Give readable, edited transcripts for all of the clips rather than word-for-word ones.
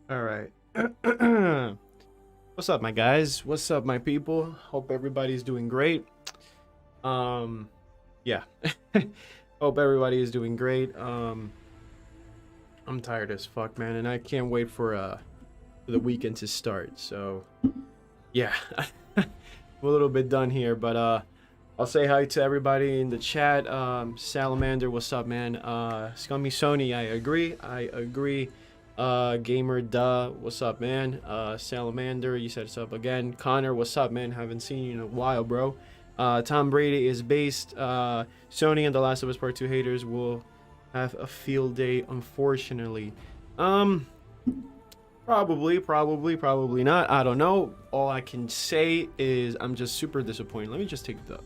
All right. What's up, my guys? What's up, my people? Hope everybody's doing great. Um, yeah. Hope everybody is doing great. I'm tired as fuck, man, and I can't wait for the weekend to start. So, yeah. I'm a little bit done here, but I'll say hi to everybody in the chat. Salamander, what's up, man? Scummy Sony, I agree. I agree. Gamer Duh, what's up, man? Salamander, you said what's up again. Connor, what's up, man? Haven't seen you in a while, bro. Tom Brady is based. Sony and The Last of Us Part 2 haters will have a field day, unfortunately. Um, probably not. I don't know. All I can say is I'm just super disappointed. Let me just put the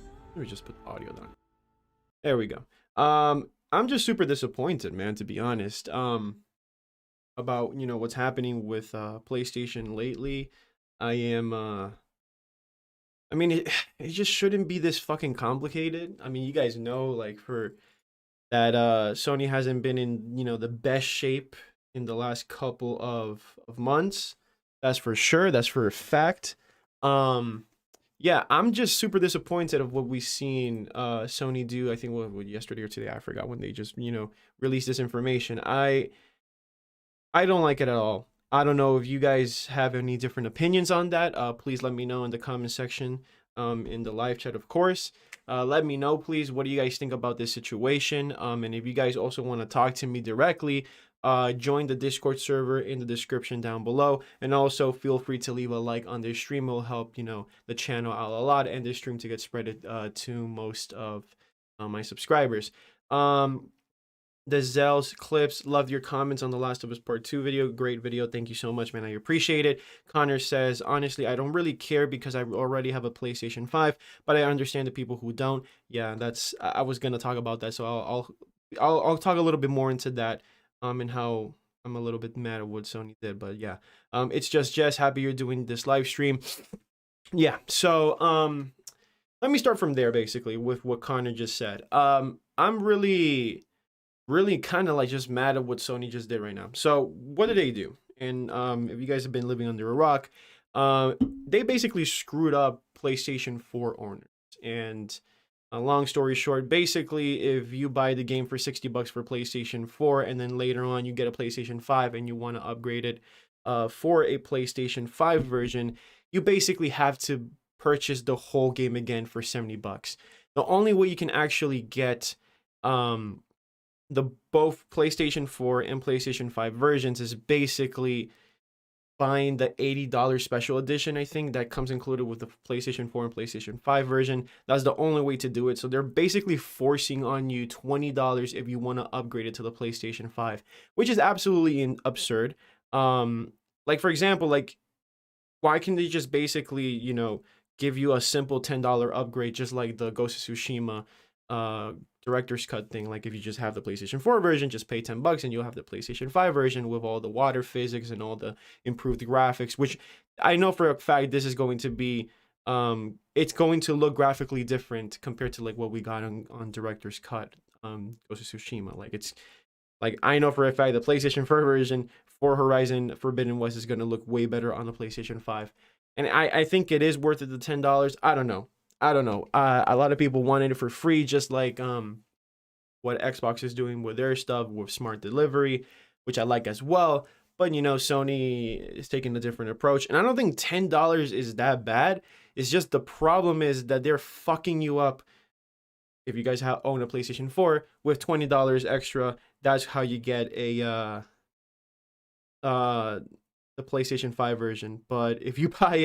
audio down. There we go. I'm just super disappointed, man, to be honest. About, what's happening with PlayStation lately. I am I mean it just shouldn't be this fucking complicated. I mean, you guys know, like, for that Sony hasn't been in, the best shape in the last couple of months. That's for sure. That's for a fact. Um yeah, I'm just super disappointed of what we've seen Sony do. I think what yesterday or today, I forgot, when they just, released this information. I don't like it at all. I don't know if you guys have any different opinions on that. Please let me know in the comment section, in the live chat, of course. Let me know, please, what do you guys think about this situation? And if you guys also want to talk to me directly, join the Discord server in the description down below. And also feel free to leave a like on this stream. It will help, the channel out a lot, and this stream to get spread to most of my subscribers. The Zell's clips, loved your comments on the Last of Us Part 2 video. Great video. Thank you so much, man. I appreciate it. Connor says, honestly, I don't really care because I already have a PlayStation 5, but I understand the people who don't. Yeah, I was gonna talk about that, so I'll talk a little bit more into that, and how I'm a little bit mad at what Sony did. But yeah, it's just Jess, happy you're doing this live stream. Yeah, so let me start from there, basically, with what Connor just said. I'm really kind of like just mad at what Sony just did right now. So what did they do? And if you guys have been living under a rock, uh, they basically screwed up PlayStation 4 owners. And a long story short, basically, if you buy the game for 60 bucks for PlayStation 4, and then later on you get a PlayStation 5 and you want to upgrade it for a PlayStation 5 version, you basically have to purchase the whole game again for 70 bucks. The only way you can actually get um the both PlayStation 4 and PlayStation 5 versions is basically buying the $80 special edition, I think, that comes included with the PlayStation 4 and PlayStation 5 version. That's the only way to do it. So they're basically forcing on you $20 if you want to upgrade it to the PlayStation 5, which is absolutely absurd. Like, for example, like, why can they just basically, give you a simple $10 upgrade, just like the Ghost of Tsushima uh director's cut thing? Like, if you just have the PlayStation 4 version, just pay 10 bucks and you'll have the PlayStation 5 version with all the water physics and all the improved graphics, which I know for a fact this is going to be it's going to look graphically different compared to like what we got on director's cut, Ghost of Tsushima. Like, it's like, I know for a fact the PlayStation 4 version for Horizon Forbidden West is going to look way better on the PlayStation 5. And I think it is worth it, the $10. I don't know. I don't know. A lot of people wanted it for free, just like what Xbox is doing with their stuff with smart delivery, which I like as well. But Sony is taking a different approach, and I don't think $10 is that bad. It's just the problem is that they're fucking you up. If you guys own a PlayStation 4 with $20 extra, that's how you get a uh the PlayStation 5 version. But if you buy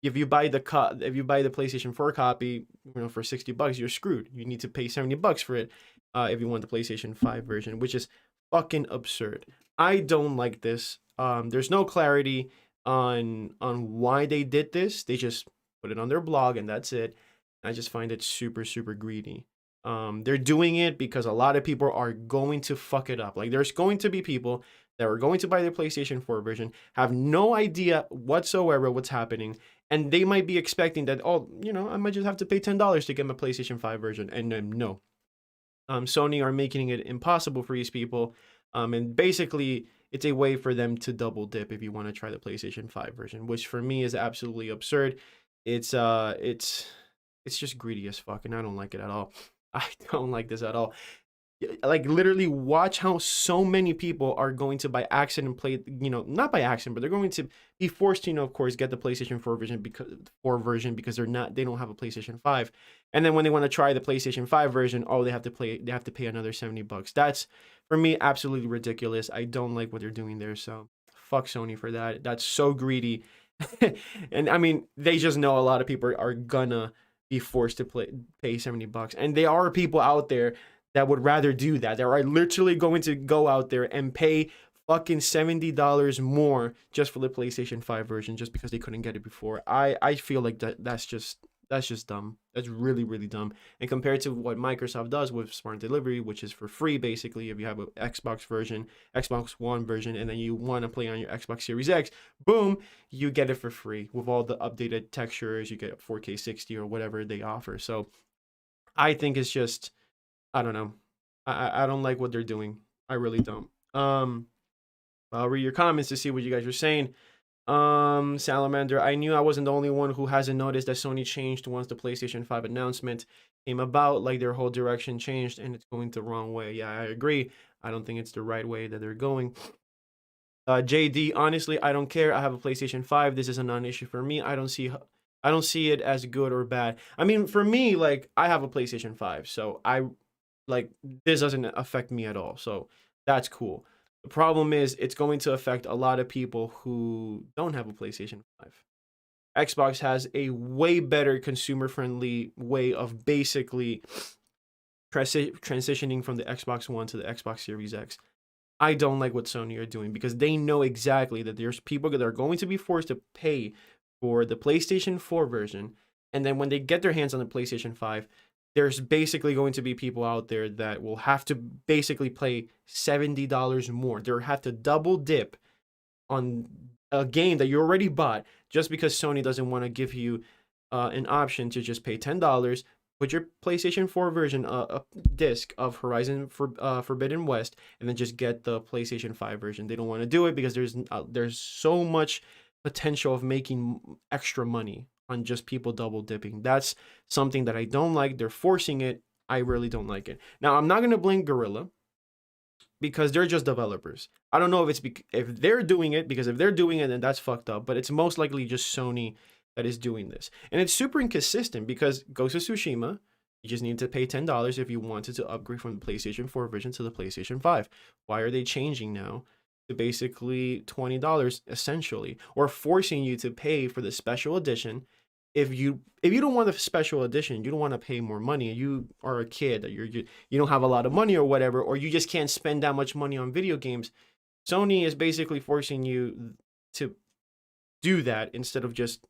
the PlayStation 4 copy, for 60 bucks, you're screwed. You need to pay 70 bucks for it if you want the PlayStation 5 version, which is fucking absurd. I don't like this. There's no clarity on why they did this. They just put it on their blog and that's it. I just find it super super greedy. They're doing it because a lot of people are going to fuck it up. Like, there's going to be people that are going to buy the PlayStation 4 version, have no idea whatsoever what's happening, and they might be expecting that, oh, I might just have to pay $10 to get my PlayStation 5 version. And no, Sony are making it impossible for these people, and basically it's a way for them to double dip if you want to try the PlayStation 5 version, which for me is absolutely absurd. It's just greedy as fuck, and I don't like it at all. I don't like this at all. Like literally watch how so many people are going to by accident play, not by accident, but they're going to be forced to, of course, get the PlayStation 4 because they don't have a PlayStation 5. And then when they want to try the PlayStation 5 version, they have to pay another $70. That's for me absolutely ridiculous. I don't like what they're doing there, so fuck Sony for that. That's so greedy. And I mean, they just know a lot of people are gonna be forced to pay $70. And there are people out there that would rather do that. They are literally going to go out there and pay fucking $70 more just for the PlayStation 5 version just because they couldn't get it before. I feel like that's just dumb. That's really, really dumb. And compared to what Microsoft does with Smart Delivery, which is for free basically, if you have an Xbox version, Xbox One version, and then you want to play on your Xbox Series X, boom, you get it for free with all the updated textures. You get 4K 60 or whatever they offer. So I think it's just, I don't know. I don't like what they're doing. I really don't. I'll read your comments to see what you guys are saying. Salamander, I knew I wasn't the only one who hasn't noticed that Sony changed once the PlayStation 5 announcement came about. Like their whole direction changed and it's going the wrong way. Yeah, I agree. I don't think it's the right way that they're going. JD, honestly, I don't care. I have a PlayStation 5. This is a non-issue for me. I don't see it as good or bad. I mean, for me, like I have a PlayStation 5, so this doesn't affect me at all. So that's cool. The problem is it's going to affect a lot of people who don't have a PlayStation 5. Xbox has a way better consumer-friendly way of basically transitioning from the Xbox One to the Xbox Series X. I don't like what Sony are doing because they know exactly that there's people that are going to be forced to pay for the PlayStation 4 version, and then when they get their hands on the PlayStation 5, there's basically going to be people out there that will have to basically pay $70 more. They'll have to double dip on a game that you already bought just because Sony doesn't want to give you an option to just pay $10, put your PlayStation 4 version, a disc of Horizon Forbidden West, and then just get the PlayStation 5 version. They don't want to do it because there's so much potential of making extra money on just people double dipping. That's something that I don't like. They're forcing it. I really don't like it. Now, I'm not going to blame Gorilla because they're just developers. I don't know if if they're doing it, because if they're doing it, then that's fucked up. But it's most likely just Sony that is doing this. And it's super inconsistent because Ghost of Tsushima, you just need to pay $10 if you wanted to upgrade from the PlayStation 4 version to the PlayStation 5. Why are they changing now to basically $20 essentially, or forcing you to pay for the special edition? If you don't want the special edition, you don't want to pay more money, you are a kid, you don't have a lot of money or whatever, or you just can't spend that much money on video games, Sony is basically forcing you to do that instead of just,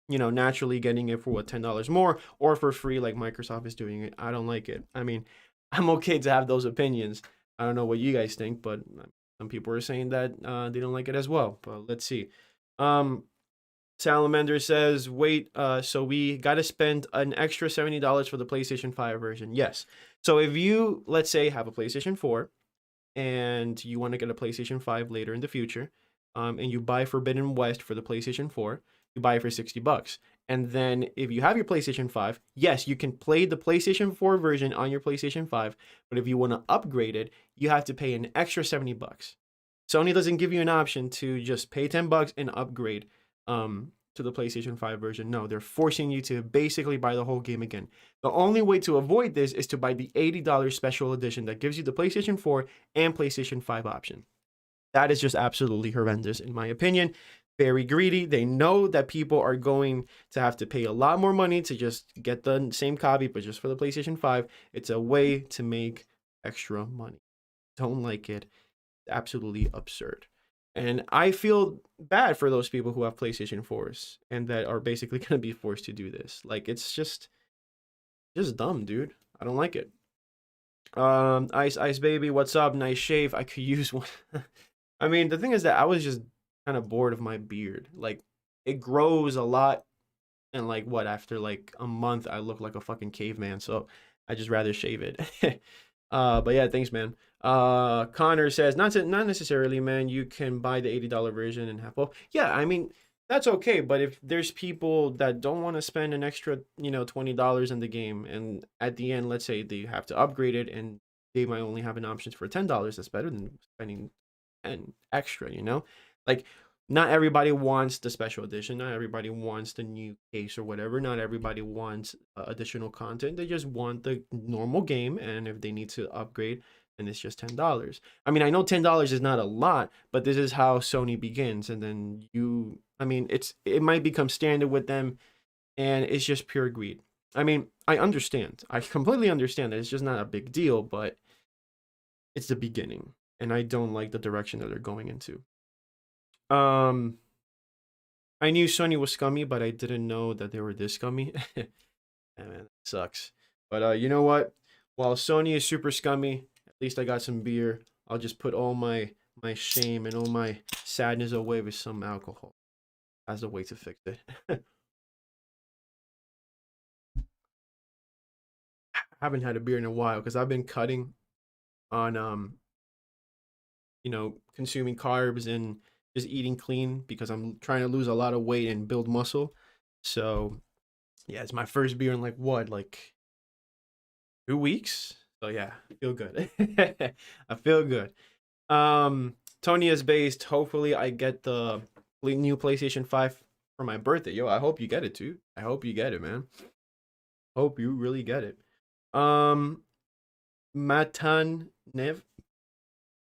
naturally getting it for what, $10 more or for free like Microsoft is doing it. I don't like it. I mean, I'm okay to have those opinions. I don't know what you guys think, but some people are saying that they don't like it as well. But let's see. Salamander says, wait, so we got to spend an extra $70 for the PlayStation 5 version. Yes. So if you, let's say, have a PlayStation 4 and you want to get a PlayStation 5 later in the future, and you buy Forbidden West for the PlayStation 4, you buy it for $60. And then if you have your PlayStation 5, yes, you can play the PlayStation 4 version on your PlayStation 5, but if you want to upgrade it, you have to pay an extra $70. Sony doesn't give you an option to just pay $10 and upgrade to the PlayStation 5 version. No, they're forcing you to basically buy the whole game again. The only way to avoid this is to buy the $80 special edition that gives you the PlayStation 4 and PlayStation 5 option. That is just absolutely horrendous, in my opinion. Very greedy. They know that people are going to have to pay a lot more money to just get the same copy, but just for the PlayStation 5. It's a way to make extra money. Don't like it. Absolutely absurd. And I feel bad for those people who have PlayStation 4s and that are basically going to be forced to do this. Like, it's just dumb, dude. I don't like it. Ice Baby, what's up? Nice shave. I could use one. I mean, the thing is that I was just kind of bored of my beard. Like, it grows a lot. And like, what, after like a month, I look like a fucking caveman. So I just rather shave it. But yeah, thanks, man. Connor says not necessarily, man. You can buy the $80 version and have both. Yeah, I mean that's okay. But if there's people that don't want to spend an extra, $20 in the game, and at the end, let's say they have to upgrade it, and they might only have an option for $10, that's better than spending an extra. Like not everybody wants the special edition. Not everybody wants the new case or whatever. Not everybody wants additional content. They just want the normal game, and if they need to upgrade, then it's just $10. I mean, I know $10 is not a lot, but this is how Sony begins, and then I mean, it might become standard with them, and it's just pure greed. I mean, I understand. I completely understand that it's just not a big deal, but it's the beginning, and I don't like the direction that they're going into. Um, I knew Sony was scummy, but I didn't know that they were this scummy. Yeah, man, that sucks. But you know what? While Sony is super scummy, at least I got some beer. I'll just put all my shame and all my sadness away with some alcohol as a way to fix it. I haven't had a beer in a while because I've been cutting on consuming carbs and just eating clean because I'm trying to lose a lot of weight and build muscle. So yeah, it's my first beer in like 2 weeks. So yeah, I feel good. I feel good. Tony is based. Hopefully, I get the new PlayStation 5 for my birthday. Yo, I hope you get it too. I hope you get it, man. Hope you really get it. Um, Matan Nev.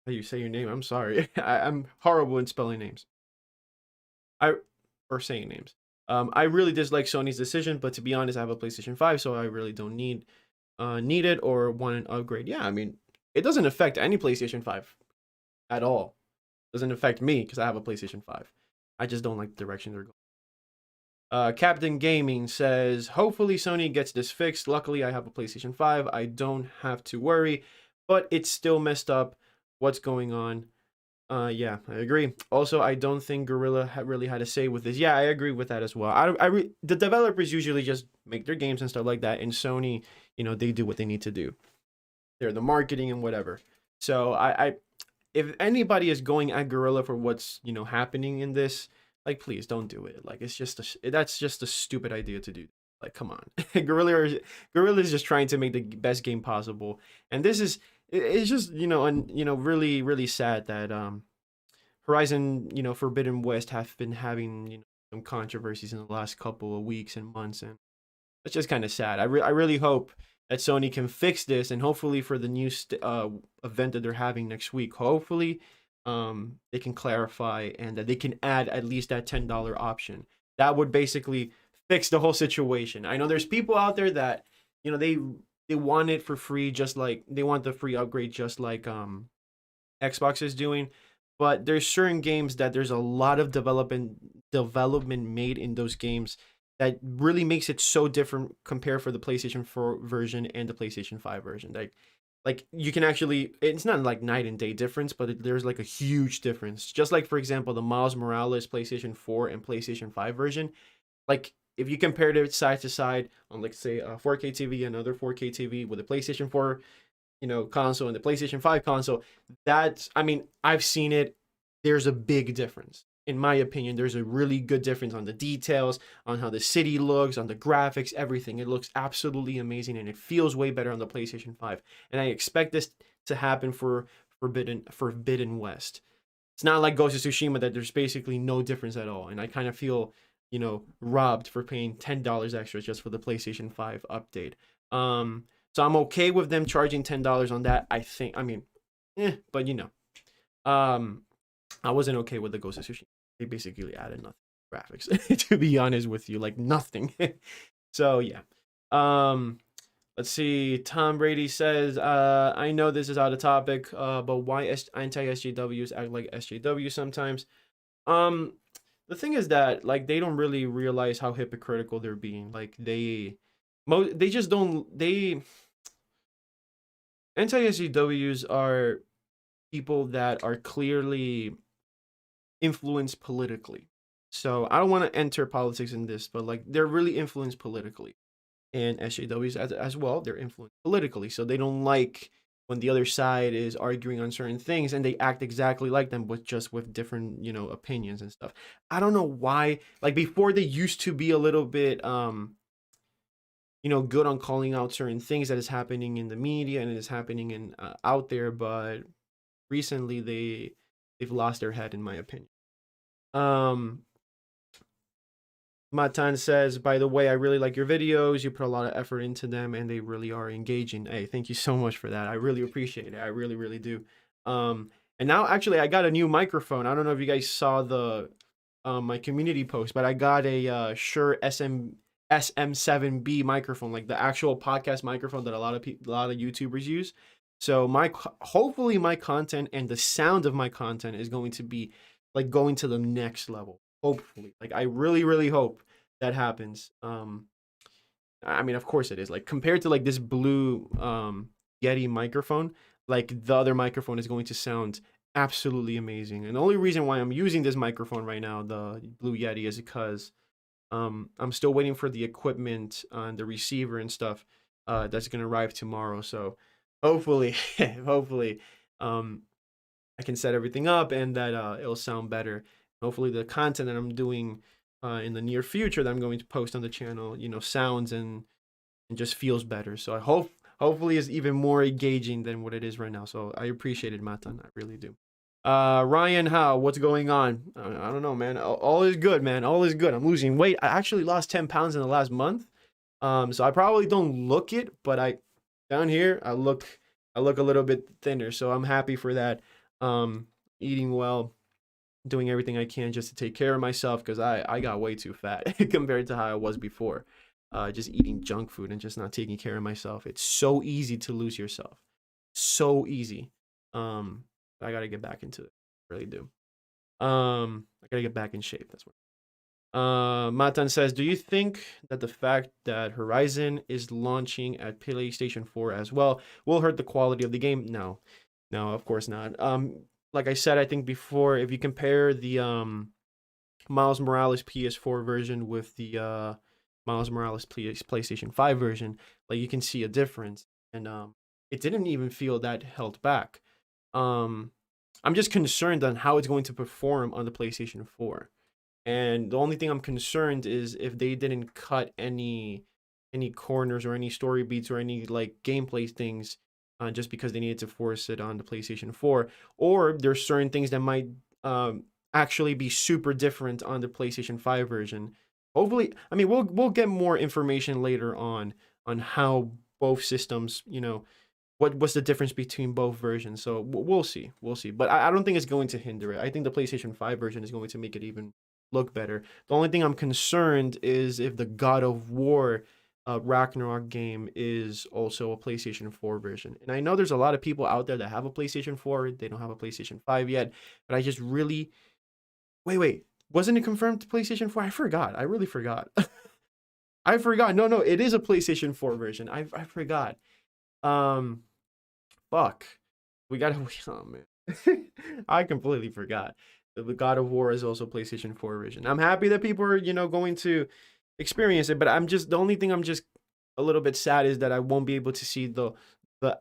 How you say your name? I'm sorry. I'm horrible in spelling names. I or saying names. I really dislike Sony's decision, but to be honest, I have a PlayStation 5, so I really don't need it or want an upgrade. Yeah, I mean, it doesn't affect any PlayStation 5 at all. It doesn't affect me because I have a PlayStation 5. I just don't like the direction they're going. Captain Gaming says, hopefully Sony gets this fixed. Luckily, I have a PlayStation 5. I don't have to worry, but it's still messed up. What's going on? Yeah, I agree. Also, I don't think Gorilla really had a say with this. Yeah, I agree with that as well. The developers usually just make their games and stuff like that, and Sony, they do what they need to do. They're the marketing and whatever. So if anybody is going at Gorilla for what's happening in this, like please don't do it. Like that's just a stupid idea to do. Like come on, Gorilla is just trying to make the best game possible, and it's just really really sad that Horizon Forbidden West have been having some controversies in the last couple of weeks and months, and it's just kind of sad. I really hope that Sony can fix this, and hopefully for the new event that they're having next week, hopefully they can clarify and that they can add at least that $10 option. That would basically fix the whole situation. I know there's people out there that they want it for free, just like they want the free upgrade, just like Xbox is doing. But there's certain games that there's a lot of development made in those games that really makes it so different compared for the PlayStation 4 version and the PlayStation 5 version. Like you can actually, it's not like night and day difference, but there's like a huge difference. Just like for example, the Miles Morales PlayStation 4 and PlayStation 5 version, like if you compared it side to side on like say a 4K TV, another 4K TV with a PlayStation 4 console and the PlayStation 5 console, I mean, I've seen it. There's a big difference. In my opinion, there's a really good difference on the details, on how the city looks, on the graphics, everything. It looks absolutely amazing and it feels way better on the PlayStation 5. And I expect this to happen for Forbidden West. It's not like Ghost of Tsushima that there's basically no difference at all. And I kind of feel, robbed for paying $10 extra just for the PlayStation 5 update. So I'm okay with them charging $10 on that. I think, I mean, but I wasn't okay with the Ghost of Tsushima. They basically added nothing graphics, to be honest with you, like nothing. So yeah. Let's see. Tom Brady says, I know this is out of topic, but why anti-SJWs act like SJW sometimes? The thing is that like they don't really realize how hypocritical they're being. Like they just don't anti-SJWs are people that are clearly influenced politically. So I don't want to enter politics in this, but like they're really influenced politically. And SJWs as well, they're influenced politically. So they don't like when the other side is arguing on certain things and they act exactly like them with different, opinions and stuff. I don't know why. Like before they used to be a little bit good on calling out certain things that is happening in the media and is happening in out there, but recently they've lost their head in my opinion. Um Matan says, by the way, I really like your videos. You put a lot of effort into them and they really are engaging. Hey, thank you so much for that. I really appreciate it. I really, really do. And now actually I got a new microphone. I don't know if you guys saw the my community post, but I got a Shure SM7B microphone, like the actual podcast microphone that a lot of YouTubers use. So hopefully my content and the sound of my content is going to be like going to the next level. Hopefully, like I really, really hope that happens. I mean, of course it is. Like compared to like this blue Yeti microphone, like the other microphone is going to sound absolutely amazing. And the only reason why I'm using this microphone right now, the blue Yeti, is because I'm still waiting for the equipment and the receiver and stuff that's gonna arrive tomorrow. So hopefully, hopefully, I can set everything up and that it'll sound better. Hopefully, the content that I'm doing in the near future that I'm going to post on the channel, sounds and just feels better. So I hopefully is even more engaging than what it is right now. So I appreciate it, Matan. I really do. Ryan, how? What's going on? I don't know, man. All is good, man. All is good. I'm losing weight. I actually lost 10 pounds in the last month. So I probably don't look it, but down here I look a little bit thinner. So I'm happy for that. Eating well, doing everything I can just to take care of myself because I got way too fat compared to how I was before. Just eating junk food and just not taking care of myself. It's so easy to lose yourself. So easy. I gotta get back into it. I really do. I gotta get back in shape. That's what. Matan says, do you think that the fact that Horizon is launching at PlayStation 4 as well will hurt the quality of the game? No, of course not. Like I said, I think before, if you compare the Miles Morales PS4 version with the Miles Morales PlayStation 5 version, like you can see a difference, and it didn't even feel that held back. I'm just concerned on how it's going to perform on the PlayStation 4. And the only thing I'm concerned is if they didn't cut any corners or any story beats or any like gameplay things just because they needed to force it on the PlayStation 4, or there's certain things that might actually be super different on the PlayStation 5 version. Hopefully, I mean we'll get more information later on how both systems, what's the difference between both versions. So we'll see, but I don't think it's going to hinder it. I think the PlayStation 5 version is going to make it even look better. The only thing I'm concerned is if the God of War Ragnarok game is also a PlayStation 4 version. And I know there's a lot of people out there that have a PlayStation 4, they don't have a PlayStation 5 yet, but I just really wait, wasn't it confirmed to PlayStation 4? I forgot. I really forgot. I forgot. No, it is a PlayStation 4 version. I forgot. Fuck. We gotta. Oh man, I completely forgot. The God of War is also PlayStation 4 version. I'm happy that people are, going to experience it, but the only thing I'm just a little bit sad is that I won't be able to see the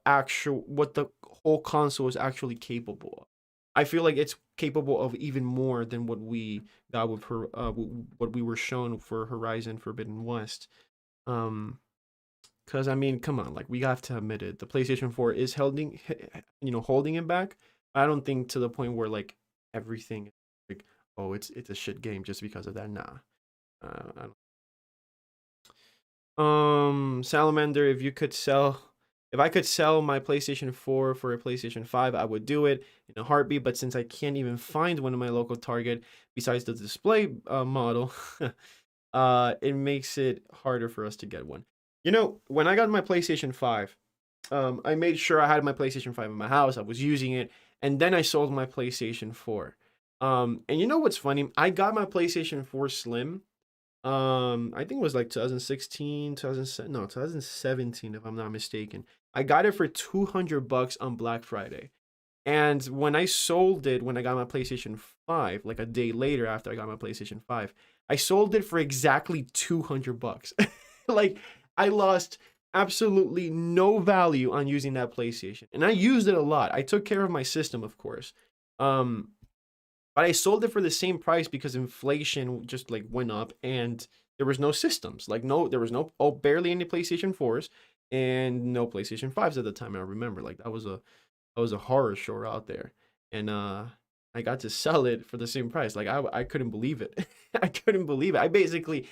actual what the whole console is actually capable of. I feel like it's capable of even more than what we got with what we were shown for Horizon Forbidden West. Because I mean, come on, like we have to admit it. The PlayStation 4 is holding it back. I don't think to the point where like everything like, oh, it's a shit game just because of that. Nah. I don't. Salamander, if I could sell my PlayStation 4 for a PlayStation 5, I would do it in a heartbeat. But since I can't even find one in my local Target besides the display model, it makes it harder for us to get one. When I got my PlayStation 5, I made sure I had my PlayStation 5 in my house. I was using it, and then I sold my PlayStation 4. And you know what's funny? I got my PlayStation 4 Slim. I think it was like 2017, if I'm not mistaken. I got it for $200 on Black Friday. And when I sold it, when I got my PlayStation 5, like a day later after I got my PlayStation 5, I sold it for exactly $200. Like I lost absolutely no value on using that PlayStation. And I used it a lot. I took care of my system, of course. Um, but I sold it for the same price because inflation just like went up and there was no systems. Like no, there was no barely any PlayStation 4s and no PlayStation 5s at the time. I remember like that was a horror show out there. And I got to sell it for the same price. Like I couldn't believe it. I couldn't believe it. I basically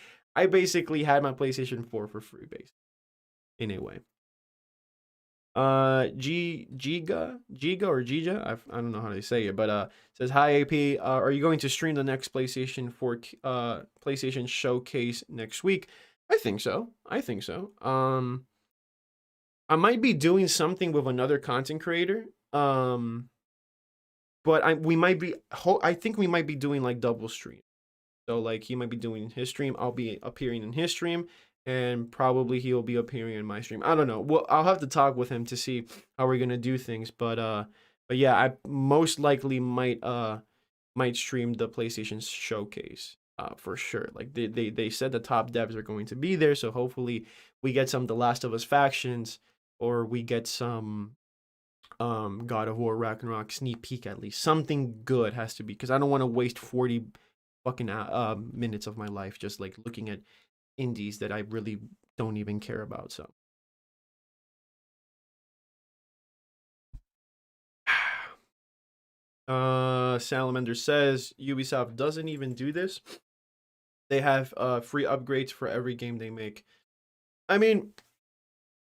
had my PlayStation 4 for free base anyway. Giga or Giga, I don't know how to say it, but says hi AP. Are you going to stream the next PlayStation 4 PlayStation showcase next week? I think so. I think so. I might be doing something with another content creator. But I think we might be doing like double stream. So like he might be doing his stream, I'll be appearing in his stream, and probably he'll be appearing in my stream. I don't know. Well, I'll have to talk with him to see how we're gonna do things. But yeah, I most likely might stream the PlayStation showcase. For sure. Like they said the top devs are going to be there, so hopefully we get some The Last of Us factions, or we get some God of War Ragnarok sneak peek at least. Something good has to be, because I don't want to waste 40 fucking minutes of my life just like looking at indies that I really don't even care about. So Salamander says Ubisoft doesn't even do this. They have free upgrades for every game they make. I mean,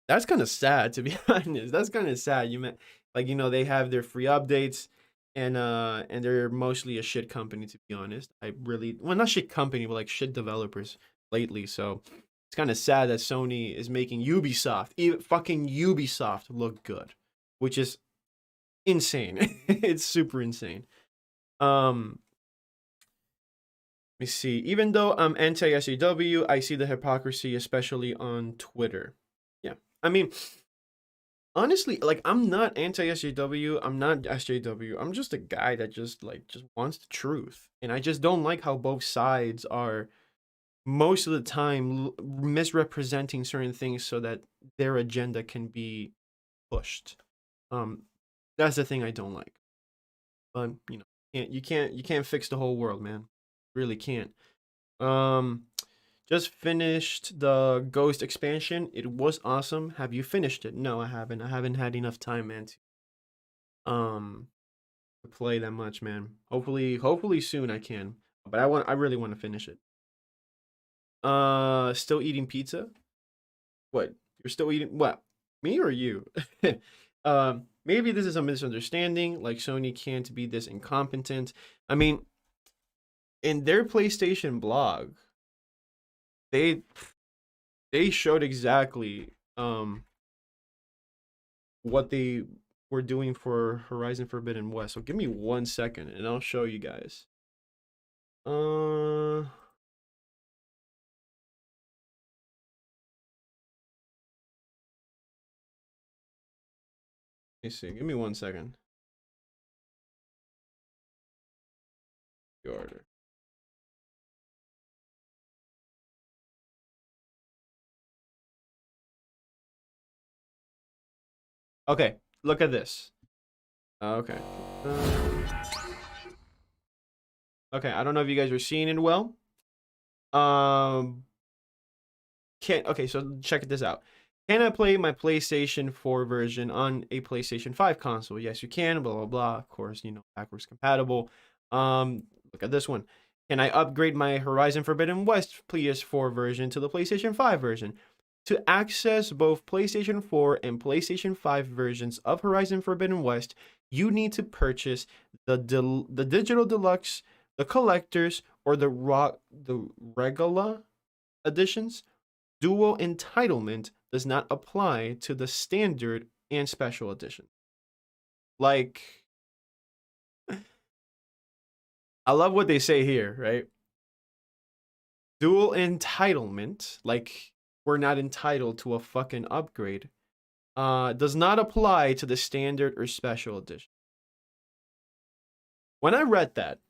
that's kind of sad, to be honest. That's kind of sad. You meant like, they have their free updates, and they're mostly a shit company, to be honest. I really, well, not shit company, but like shit developers lately. So it's kind of sad that Sony is making Ubisoft, even fucking Ubisoft, look good, which is insane. It's super insane. Um, Let me see. Even though I'm anti SJW, I see the hypocrisy, especially on Twitter. Yeah, I mean, honestly, like I'm not anti SJW. I'm not SJW. I'm just a guy that just wants the truth, and I just don't like how both sides are most of the time misrepresenting certain things so that their agenda can be pushed. Um, that's the thing I don't like. But you can't fix the whole world, man. Really can't. Um, just finished the Ghost expansion. It was awesome. Have you finished it? No, I haven't. I haven't had enough time, man, um to play that much, man. Hopefully soon I can. But I really want to finish it. Still eating pizza? What? You're still eating what? Me or you? Maybe this is a misunderstanding. Like Sony can't be this incompetent. I mean, in their PlayStation blog, they they showed exactly what they were doing for Horizon Forbidden West. So give me 1 second and I'll show you guys. Let me see. Give me 1 second. The order. Okay, look at this. Okay. Okay, I don't know if you guys are seeing it well. Um, can't. Okay, so check this out. Can I play my PlayStation 4 version on a PlayStation 5 console? Yes, you can. Blah blah blah. Of course, backwards compatible. Look at this one. Can I upgrade my Horizon Forbidden West PS4 version to the PlayStation 5 version? To access both PlayStation 4 and PlayStation 5 versions of Horizon Forbidden West, you need to purchase the digital deluxe, the collectors, or the regular editions. Dual entitlement does not apply to the standard and special edition. Like, I love what they say here, right? Dual entitlement, like we're not entitled to a fucking upgrade, does not apply to the standard or special edition. When I read that,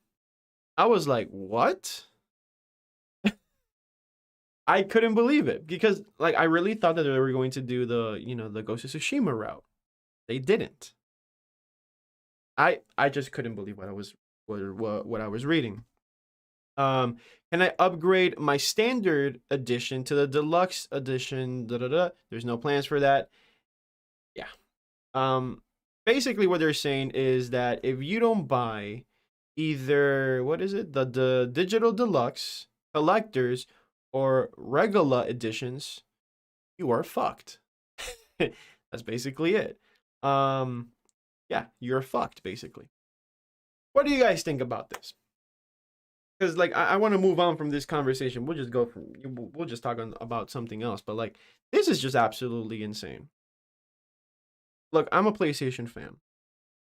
I was like, what? I couldn't believe it because like I really thought that they were going to do the, the Ghost of Tsushima route. They didn't. I just couldn't believe what I was reading. Um, can I upgrade my standard edition to the deluxe edition? Da, da, da. There's no plans for that. Yeah. Um, Basically what they're saying is that if you don't buy either what is it, the digital deluxe, collectors, or regular editions, you are fucked. That's basically it. Um, yeah, you're fucked basically. What do you guys think about this? Because like I want to move on from this conversation. We'll just go from we'll just talk about something else. But like this is just absolutely insane. Look, I'm a PlayStation fan,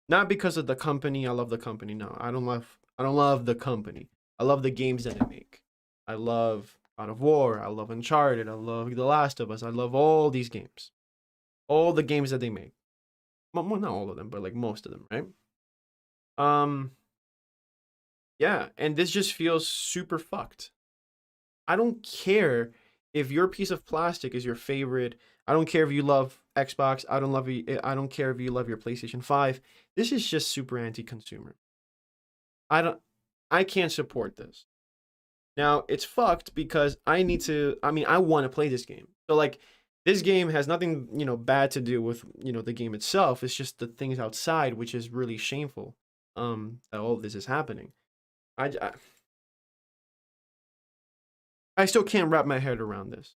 not because of the company. I love the company. No, I don't love the company. I love the games that they make. I love God of War. I love Uncharted. I love The Last of Us. I love all these games, all the games that they make. Well, not all of them, but like most of them, right? Um, yeah, and this just feels super fucked. I don't care if your piece of plastic is your favorite. I don't care if you love Xbox. I don't care if you love your PlayStation 5. This is just super anti-consumer. I don't I can't support this. Now, it's fucked because I mean, I want to play this game. So like this game has nothing, bad to do with, the game itself. It's just the things outside which is really shameful. That all of this is happening. I I still can't wrap my head around this.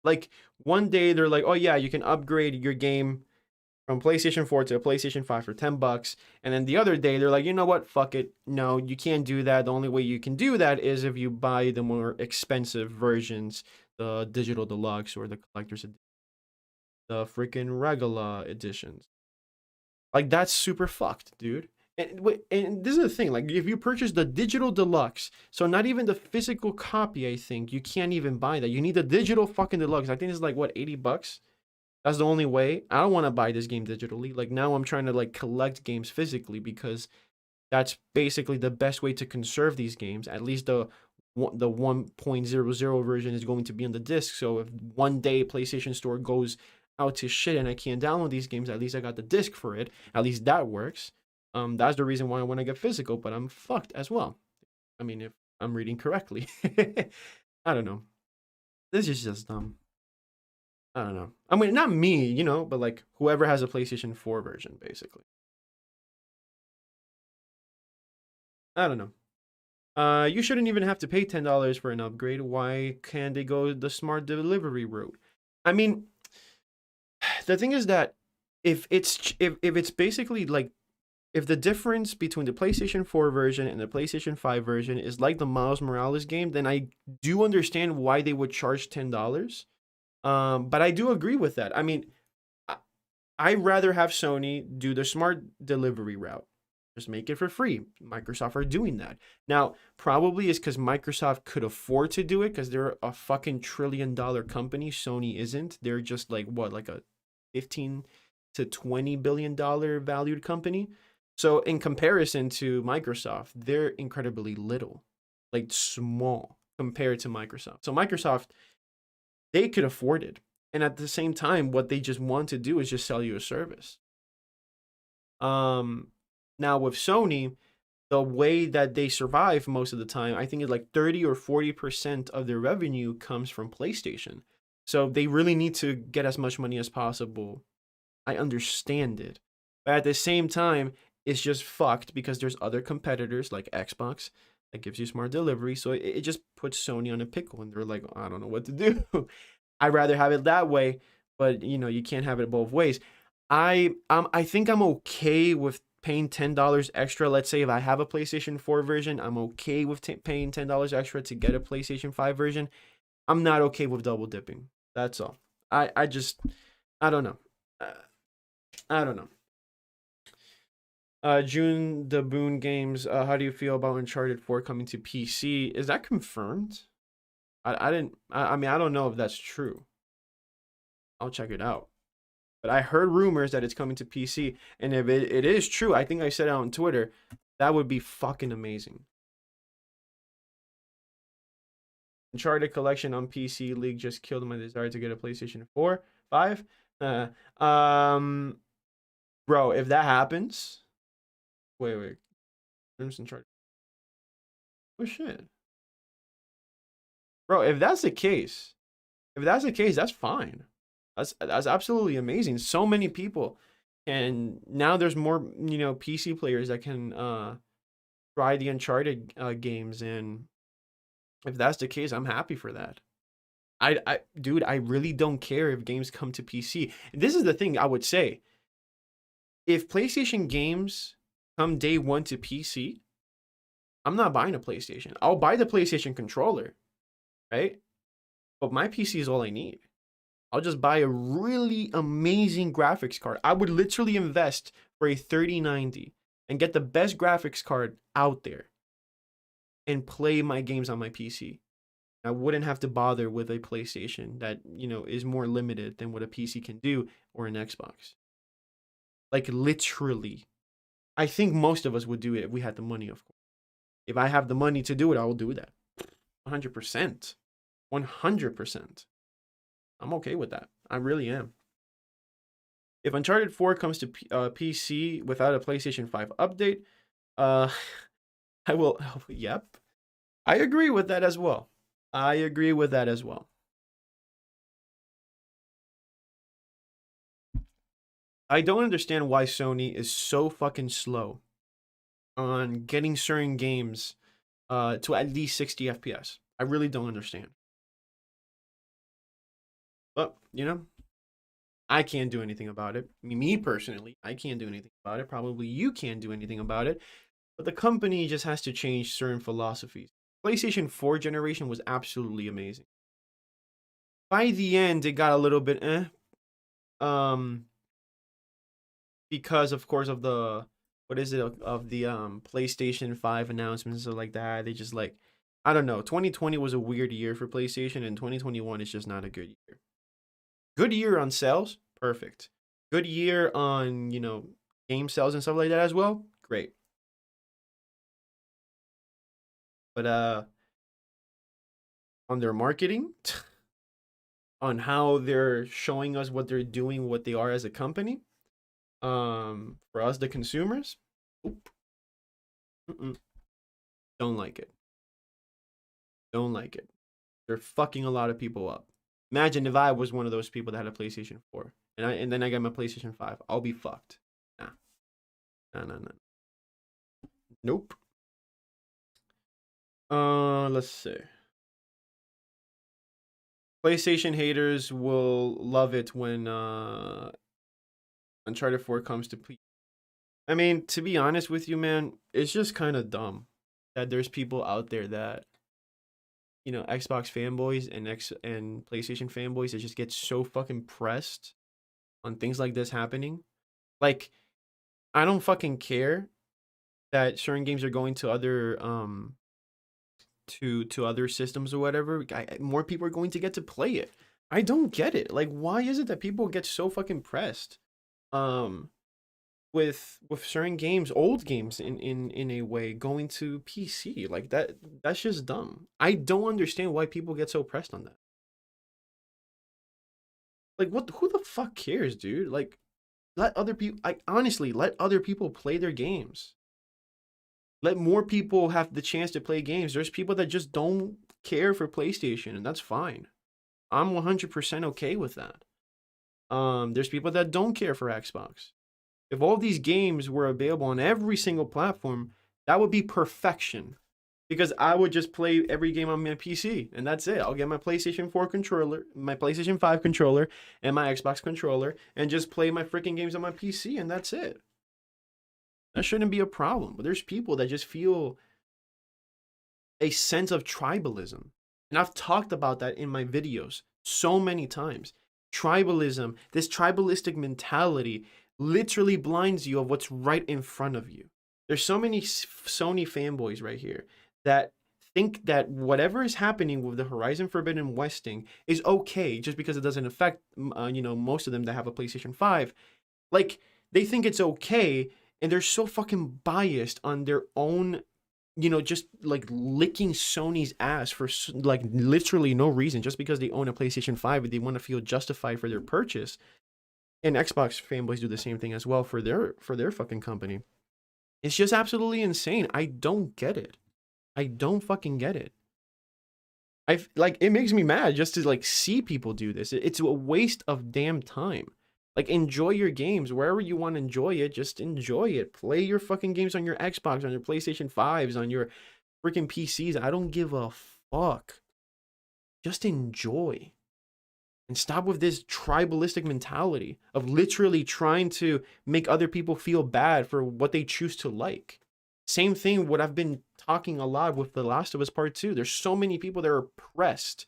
Like one day they're like, "Oh yeah, you can upgrade your game from PlayStation 4 to a PlayStation 5 for $10." And then the other day they're like, "You know what? Fuck it. No, you can't do that. The only way you can do that is if you buy the more expensive versions, the digital deluxe or the the freaking regular editions." Like that's super fucked, dude. And this is the thing, like if you purchase the digital deluxe, so not even the physical copy, I think you can't even buy that. You need the digital fucking deluxe. I think it's like what, $80? That's the only way. I don't want to buy this game digitally. Like now I'm trying to like collect games physically because that's basically the best way to conserve these games. At least the 1.00 version is going to be on the disc. So if one day PlayStation Store goes out to shit and I can't download these games, at least I got the disc for it. At least that works. That's the reason why I want to get physical, but I'm fucked as well. I mean, if I'm reading correctly. I don't know. This is just I don't know. I mean, not me, but like whoever has a PlayStation 4 version, basically. I don't know. You shouldn't even have to pay $10 for an upgrade. Why can't they go the smart delivery route? I mean, the thing is that if it's basically like if the difference between the PlayStation 4 version and the PlayStation 5 version is like the Miles Morales game, then I do understand why they would charge $10. But I do agree with that. I mean, I'd rather have Sony do the smart delivery route. Just make it for free. Microsoft are doing that. Now, probably is because Microsoft could afford to do it because they're a fucking $1 trillion company. Sony isn't. They're just like what, like a 15 to $20 billion valued company. So in comparison to Microsoft, they're incredibly little, like small compared to Microsoft. So Microsoft, they could afford it. And at the same time, what they just want to do is just sell you a service. Now with Sony, the way that they survive most of the time, I think it's like 30 or 40% of their revenue comes from PlayStation. So they really need to get as much money as possible. I understand it. But at the same time, it's just fucked because there's other competitors like Xbox that gives you smart delivery. So it just puts Sony on a pickle and they're like, I don't know what to do. I'd rather have it that way, but you can't have it both ways. I think I'm okay with paying $10 extra. Let's say if I have a PlayStation 4 version, I'm okay with paying $10 extra to get a PlayStation 5 version. I'm not okay with double dipping. That's all. I just I don't know. I don't know. June the Boon Games. How do you feel about Uncharted 4 coming to PC? Is that confirmed? I didn't. I mean, I don't know if that's true. I'll check it out. But I heard rumors that it's coming to PC, and if it is true, I think I said it on Twitter, that would be fucking amazing. Uncharted collection on PC League just killed my desire to get a PlayStation 4, 5. Uh, um, bro, if that happens, wait, Crimson Uncharted. Oh shit, bro. If that's the case, that's fine. That's absolutely amazing. So many people, and now there's more PC players that can try the Uncharted games, and if that's the case, I'm happy for that. Dude, I really don't care if games come to PC. This is the thing I would say. If PlayStation games come day one to PC, I'm not buying a PlayStation. I'll buy the PlayStation controller, right? But my PC is all I need. I'll just buy a really amazing graphics card. I would literally invest for a 3090 and get the best graphics card out there and play my games on my PC. I wouldn't have to bother with a PlayStation that, is more limited than what a PC can do, or an Xbox. Like, literally. I think most of us would do it if we had the money, of course. If I have the money to do it, I will do that. 100%. 100%. I'm okay with that. I really am. If Uncharted 4 comes to PC without a PlayStation 5 update, I will. Yep. I agree with that as well. I agree with that as well. I don't understand why Sony is so fucking slow on getting certain games to at least 60 FPS. I really don't understand. But, I can't do anything about it. Me personally, I can't do anything about it. Probably you can't do anything about it. But the company just has to change certain philosophies. PlayStation 4 generation was absolutely amazing. By the end, it got a little bit because of course of the PlayStation 5 announcements or like that. They just I don't know. 2020 was a weird year for PlayStation, and 2021 is just not a good year. Good year on sales, perfect. Good year on, game sales and stuff like that as well, great. But on their marketing, on how they're showing us what they're doing, what they are as a company, for us the consumers, don't like it. Don't like it. They're fucking a lot of people up. Imagine if I was one of those people that had a PlayStation 4 and then I got my PlayStation 5. I'll be fucked. Nah. No. Nope. Let's see. PlayStation haters will love it when Uncharted 4 comes to I mean, to be honest with you, man, it's just kind of dumb that there's people out there that Xbox fanboys and PlayStation fanboys that just get so fucking pressed on things like this happening. Like, I don't fucking care that certain games are going to other to other systems or whatever. More people are going to get to play it. I don't get it. Like, why is it that people get so fucking pressed with certain games, old games in a way, going to PC? Like, that's just dumb. I don't understand why people get so pressed on that. Like, who the fuck cares, dude? Like, let other people, honestly, let other people play their games. Let more people have the chance to play games. There's people that just don't care for PlayStation, and that's fine. I'm 100% okay with that. There's people that don't care for Xbox. If all these games were available on every single platform, that would be perfection. Because I would just play every game on my PC, and that's it. I'll get my PlayStation 4 controller, my PlayStation 5 controller, and my Xbox controller, and just play my freaking games on my PC, and that's it. That shouldn't be a problem. But there's people that just feel a sense of tribalism. And I've talked about that in my videos so many times. Tribalism, this tribalistic mentality literally blinds you of what's right in front of you. There's so many Sony fanboys right here that think that whatever is happening with the Horizon Forbidden Westing is okay just because it doesn't affect most of them that have a PlayStation 5. Like, they think it's okay, and they're so fucking biased on their own you know, just like licking Sony's ass for like literally no reason, just because they own a PlayStation 5 and they want to feel justified for their purchase. And Xbox fanboys do the same thing as well for their fucking company. It's just absolutely insane. I don't get it. I don't fucking get it. I've like it makes me mad just to like see people do this. It's a waste of damn time. Like enjoy your games wherever you want to enjoy it. Just enjoy it. Play your fucking games on your Xbox, on your PlayStation 5s, on your freaking PCs. I don't give a fuck. Just enjoy. And stop with this tribalistic mentality of literally trying to make other people feel bad for what they choose to like. Same thing, what I've been talking a lot with The Last of Us Part 2. There's so many people that are oppressed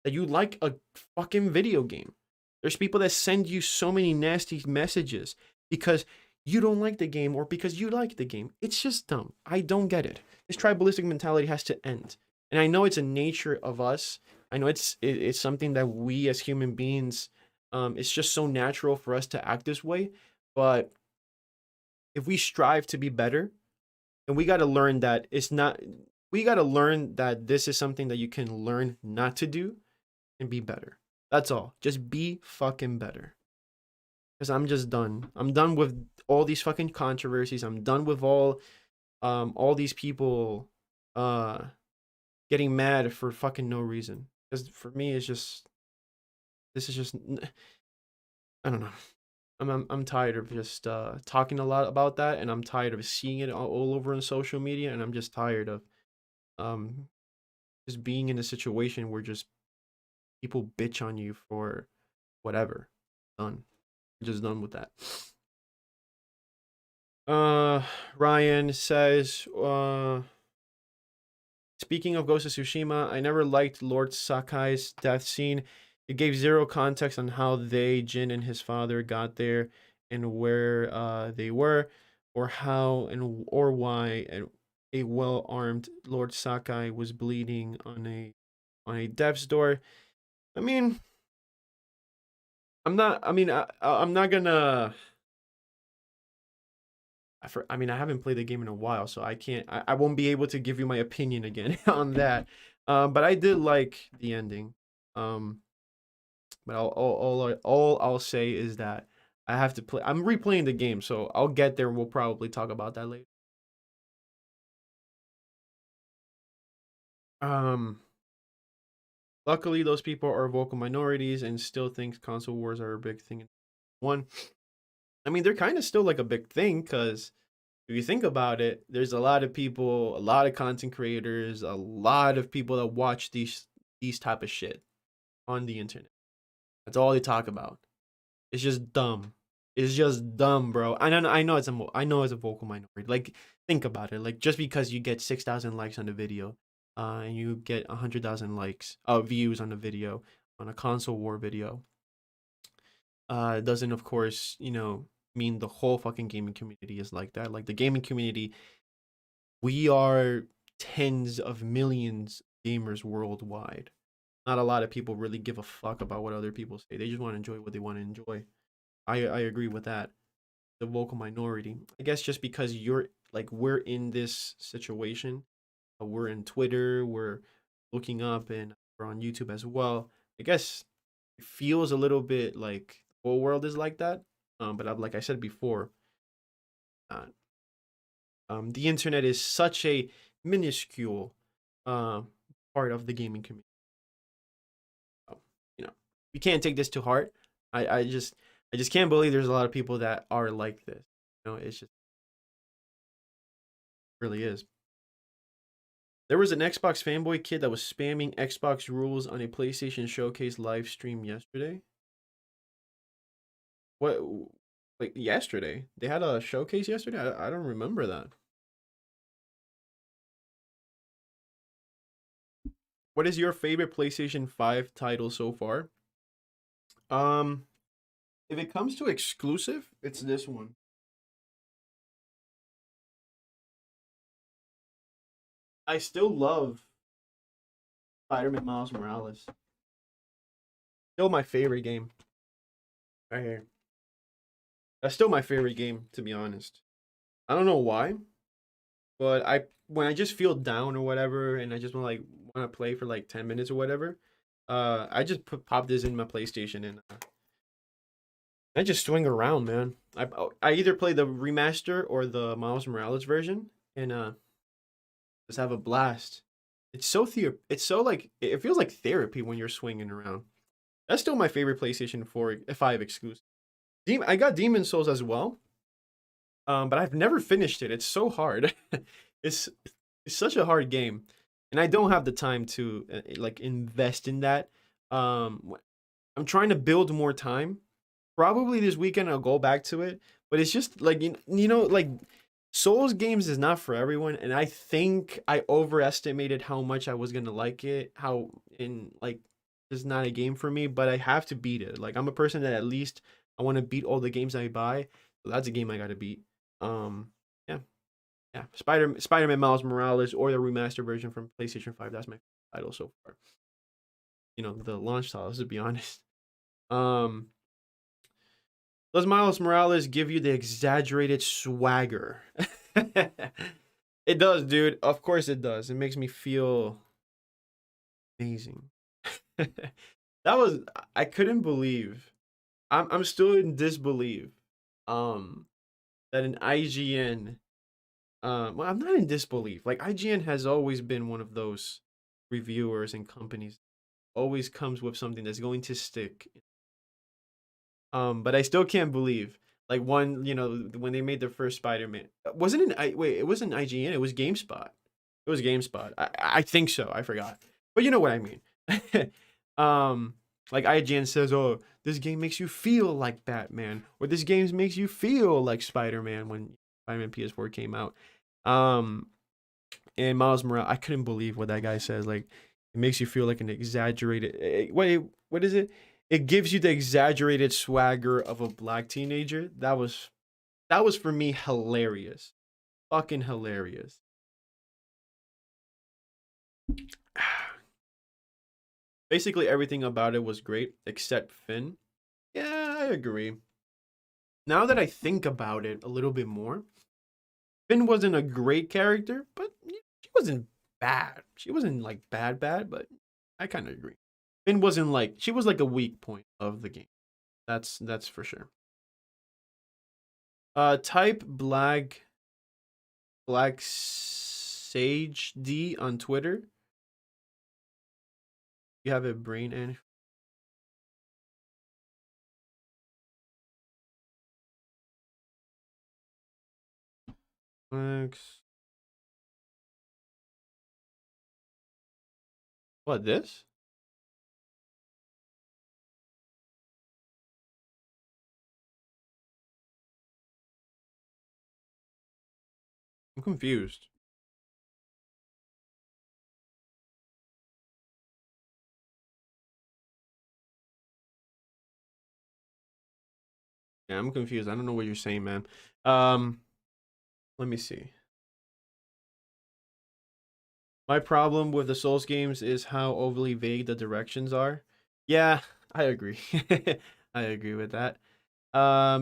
that you like a fucking video game. There's people that send you so many nasty messages because you don't like the game or because you like the game. It's just dumb. I don't get it. This tribalistic mentality has to end. And I know it's a nature of us. I know it's something that we as human beings, it's just so natural for us to act this way. But if we strive to be better, and we got to learn that it's not, we got to learn that this is something that you can learn not to do and be better. That's all. Just be fucking better. Because I'm just done. I'm done with all these fucking controversies. I'm done with all these people uh getting mad for fucking no reason. Because for me, it's just, this is just, I don't know. I'm tired of just talking a lot about that, and I'm tired of seeing it all over on social media, and I'm just tired of um just being in a situation where just people bitch on you for whatever. Done. Just done with that. Uh, Ryan says, speaking of Ghost of Tsushima, I never liked Lord Sakai's death scene. It gave zero context on how they, Jin and his father, got there and where they were, or how and or why a well-armed Lord Sakai was bleeding on a death's door. I mean, I'm not. I mean, I'm not gonna. I mean, I haven't played the game in a while, so I can't. I won't be able to give you my opinion again on that. But I did like the ending. Um, but all I'll say is that I have to play. I'm replaying the game, so I'll get there, and we'll probably talk about that later. Um, luckily, those people are vocal minorities and still think console wars are a big thing. One, I mean, they're kind of still like a big thing because if you think about it, there's a lot of people, a lot of content creators, a lot of people that watch these type of shit on the internet. That's all they talk about. It's just dumb. It's just dumb, bro. I know it's a vocal minority. Like think about it. Like just because you get 6,000 likes on the video, and you get 100,000 likes, views on the video, on a console war video, doesn't of course mean the whole fucking gaming community is like that. Like the gaming community, we are tens of millions of gamers worldwide. Not a lot of people really give a fuck about what other people say. They just want to enjoy what they want to enjoy. I agree with that. The vocal minority. I guess just because you're like we're in this situation, we're in Twitter, we're looking up, and we're on YouTube as well. I guess it feels a little bit like the whole world is like that. But like I said before, uh, the internet is such a minuscule uh, part of the gaming community. So, you know, you can't take this to heart. I just can't believe there's a lot of people that are like this. It's just really is. There was an Xbox fanboy kid that was spamming Xbox rules on a PlayStation Showcase live stream yesterday. What? Like yesterday? They had a showcase yesterday? I don't remember that. What is your favorite PlayStation 5 title so far? Um, if it comes to exclusive, it's this one. I still love Spider-Man Miles Morales. Still my favorite game. Right here. That's still my favorite game, to be honest. I don't know why. But I when I just feel down or whatever, and I just want to play for like 10 minutes or whatever, I just pop this in my PlayStation and I just swing around, man. I either play the remaster or the Miles Morales version, and just have a blast. It's so like it feels like therapy when you're swinging around. That's still my favorite PlayStation 4 5 exclusive. I got Demon Souls as well, but I've never finished it. It's so hard. it's it's such a hard game, and I don't have the time to like invest in that. I'm trying to build more time. Probably this weekend I'll go back to it, but it's just like like Souls games is not for everyone, and I think I overestimated how much I was gonna like it. How in like it's not a game for me, but I have to beat it. Like I'm a person that at least I want to beat all the games I buy. So that's a game I got to beat. Yeah, yeah. Spider-Man Miles Morales or the remaster version from PlayStation 5. That's my title so far. The launch titles, to be honest. Um, does Miles Morales give you the exaggerated swagger? It does, dude. Of course it does. It makes me feel amazing. That was I couldn't believe. I'm still in disbelief. Um, that an IGN. Well, I'm not in disbelief. Like IGN has always been one of those reviewers and companies. Always comes with something that's going to stick. But I still can't believe like when they made the first Spider-Man. Wasn't it wait, it wasn't IGN, it was GameSpot. It was GameSpot. I think so. I forgot. But you know what I mean. um like IGN says, "Oh, this game makes you feel like Batman," or "This game makes you feel like Spider-Man" when Spider-Man PS4 came out. Um and Miles Morales, I couldn't believe what that guy says. Like, it makes you feel like an exaggerated. Wait, what is it? It gives you the exaggerated swagger of a black teenager. That was for me hilarious, fucking hilarious. Basically, everything about it was great except Finn. Yeah, I agree. Now that I think about it a little bit more, Finn wasn't a great character, but she wasn't bad. She wasn't like bad, bad, but I kind of agree. Finn wasn't like she was like a weak point of the game. That's for sure. Type Black Sage D on Twitter. You have a brain and X. What this? I'm confused. Yeah, I'm confused. I don't know what you're saying, man. Um, Let me see. My problem with the Souls games is how overly vague the directions are. Yeah, I agree. I agree with that.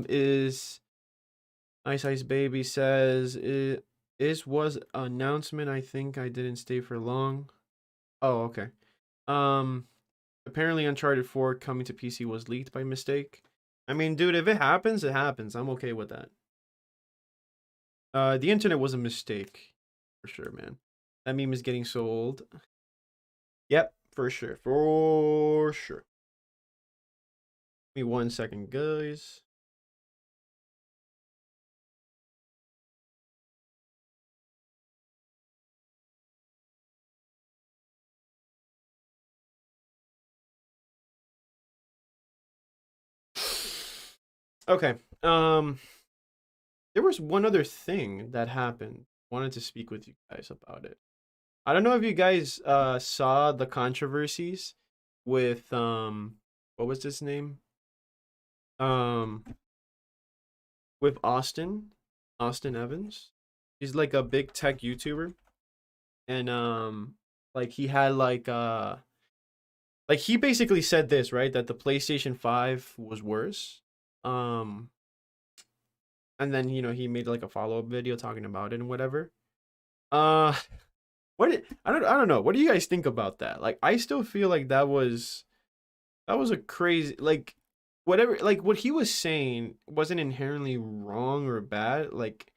Is Ice Ice Baby says it is was announcement. I think I didn't stay for long. Oh, okay. Um, Apparently Uncharted 4 coming to PC was leaked by mistake. I mean, dude, if it happens, it happens. I'm okay with that. The internet was a mistake, for sure, man. That meme is getting so old. Yep, for sure, for sure. Give me 1 second, guys. Okay. There was one other thing that happened. Wanted to speak with you guys about it. I don't know if you guys saw the controversies with what was his name? Um with Austin Evans. He's like a big tech YouTuber, and like he had like he basically said this, right, that the PlayStation 5 was worse. Um and then he made like a follow-up video talking about it and whatever. Uh, I don't know. What do you guys think about that? Like, I still feel like that was a crazy, like, whatever, like what he was saying wasn't inherently wrong or bad. Like,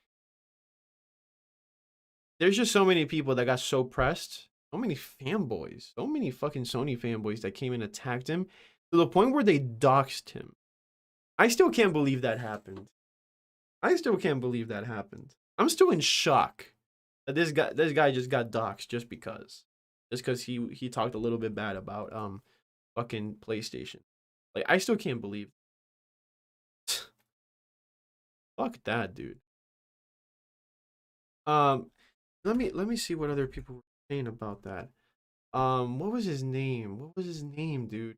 there's just so many people that got so pressed, so many fanboys, so many fucking Sony fanboys that came and attacked him to the point where they doxed him. I still can't believe that happened. I still can't believe that happened. I'm still in shock that this guy just got doxxed just because he talked a little bit bad about fucking PlayStation. Like, I still can't believe. Fuck that, dude. Um, let me see what other people were saying about that. What was his name? What was his name, dude?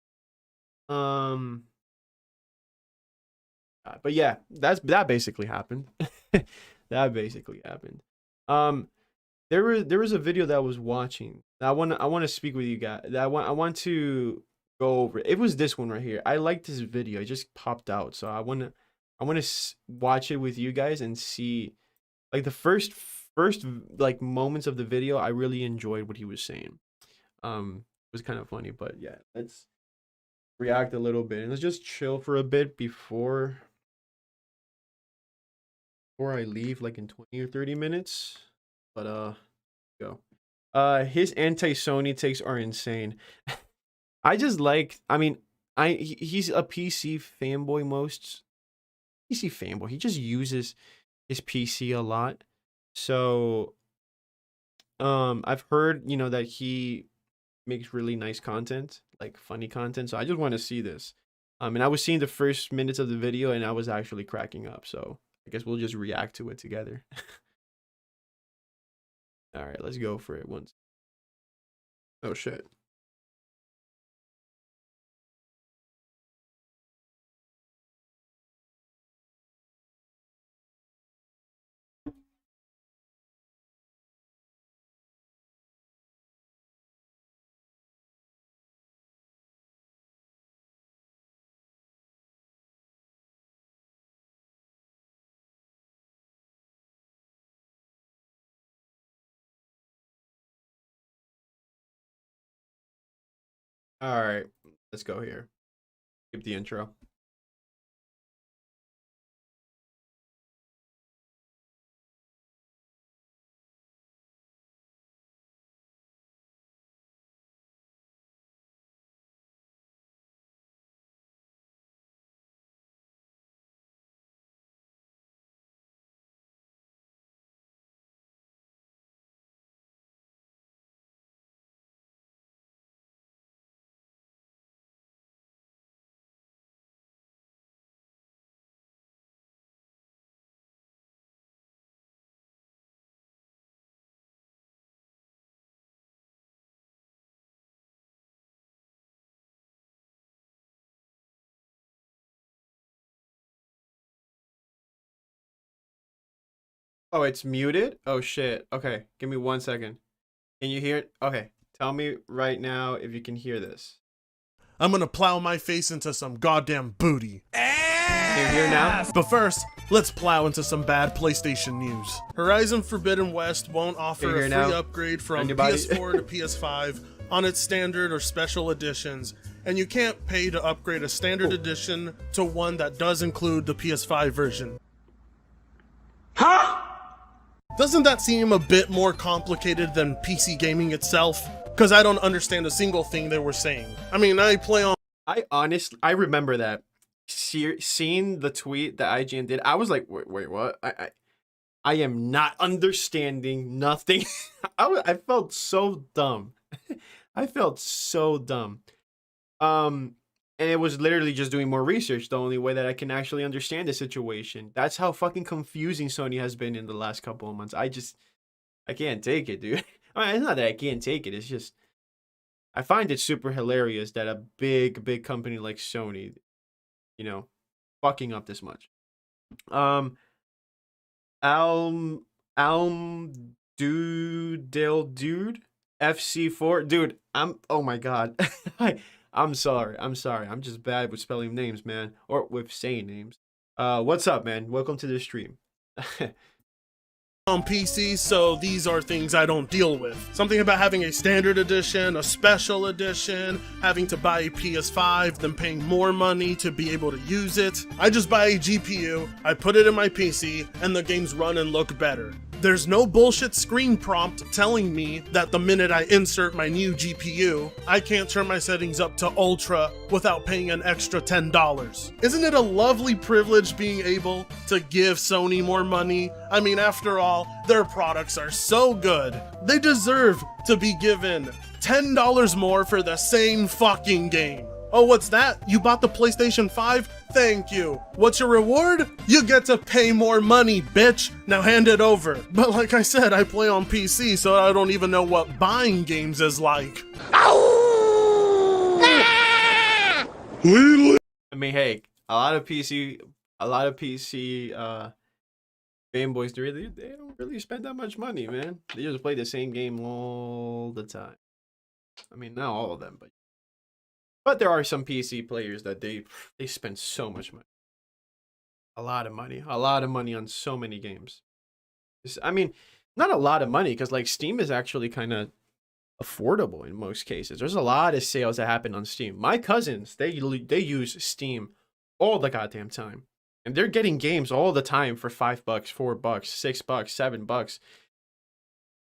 Um, but yeah, that basically happened. That basically happened. Um, there was a video that I was watching. I want to speak with you guys. I want to go over it. It was this one right here. I liked this video. It just popped out, so I want to watch it with you guys and see, like, the first like moments of the video. I really enjoyed what he was saying. It was kind of funny, but yeah, let's react a little bit and let's just chill for a bit before I leave, like in 20 or 30 minutes. But go. His anti-Sony takes are insane. I just like, I mean, he's a PC fanboy, most PC fanboy. He just uses his PC a lot. So, I've heard, that he makes really nice content, like funny content. So I just want to see this. And I was seeing the first minutes of the video and I was actually cracking up. So I guess we'll just react to it together. All right, let's go for it once. Oh shit. All right, let's go here. Skip the intro. Oh, it's muted? Oh shit. Okay, give me 1 second. Can you hear it? Okay, tell me right now if you can hear this. I'm gonna plow my face into some goddamn booty. Can you hear now? But first, let's plow into some bad PlayStation news. Horizon Forbidden West won't offer a free upgrade from PS4 to PS5 on its standard or special editions, and you can't pay to upgrade a standard edition to one that does include the PS5 version. Huh? Doesn't that seem a bit more complicated than PC gaming itself? Because I don't understand a single thing they were saying. I mean, I play on... I remember that. Seeing the tweet that IGN did, I was like, wait, what? I am not understanding nothing. I felt so dumb. I felt so dumb. And it was literally just doing more research, the only way that I can actually understand the situation. That's how fucking confusing Sony has been in the last couple of months. I can't take it, dude. I mean, it's not that I can't take it. It's just, I find it super hilarious that a big company like Sony, fucking up this much. Dude, FC4, dude. Oh my god. I'm sorry. I'm just bad with spelling names, man, or with saying names. What's up, man? Welcome to the stream. on PC, so these are things I don't deal with. Something about having a standard edition, a special edition, having to buy a PS5, then paying more money to be able to use it. I just buy a GPU, I put it in my PC, and the games run and look better. There's no bullshit screen prompt telling me that the minute I insert my new GPU, I can't turn my settings up to ultra without paying an extra $10. Isn't it a lovely privilege being able to give Sony more money? I mean, after all, their products are so good. They deserve to be given $10 more for the same fucking game. Oh, what's that? You bought the PlayStation 5? Thank you. What's your reward? You get to pay more money, bitch. Now hand it over. But like I said, I play on PC, so I don't even know what buying games is like. I mean, hey, a lot of PC fanboys, they don't really spend that much money, man. They just play the same game all the time. I mean, not all of them, but there are some PC players that they spend so much money. A lot of money on so many games. I mean, not a lot of money, because like Steam is actually kind of affordable in most cases. There's a lot of sales that happen on Steam. My cousins, they use Steam all the goddamn time, and they're getting games all the time for $5, $4, $6, $7,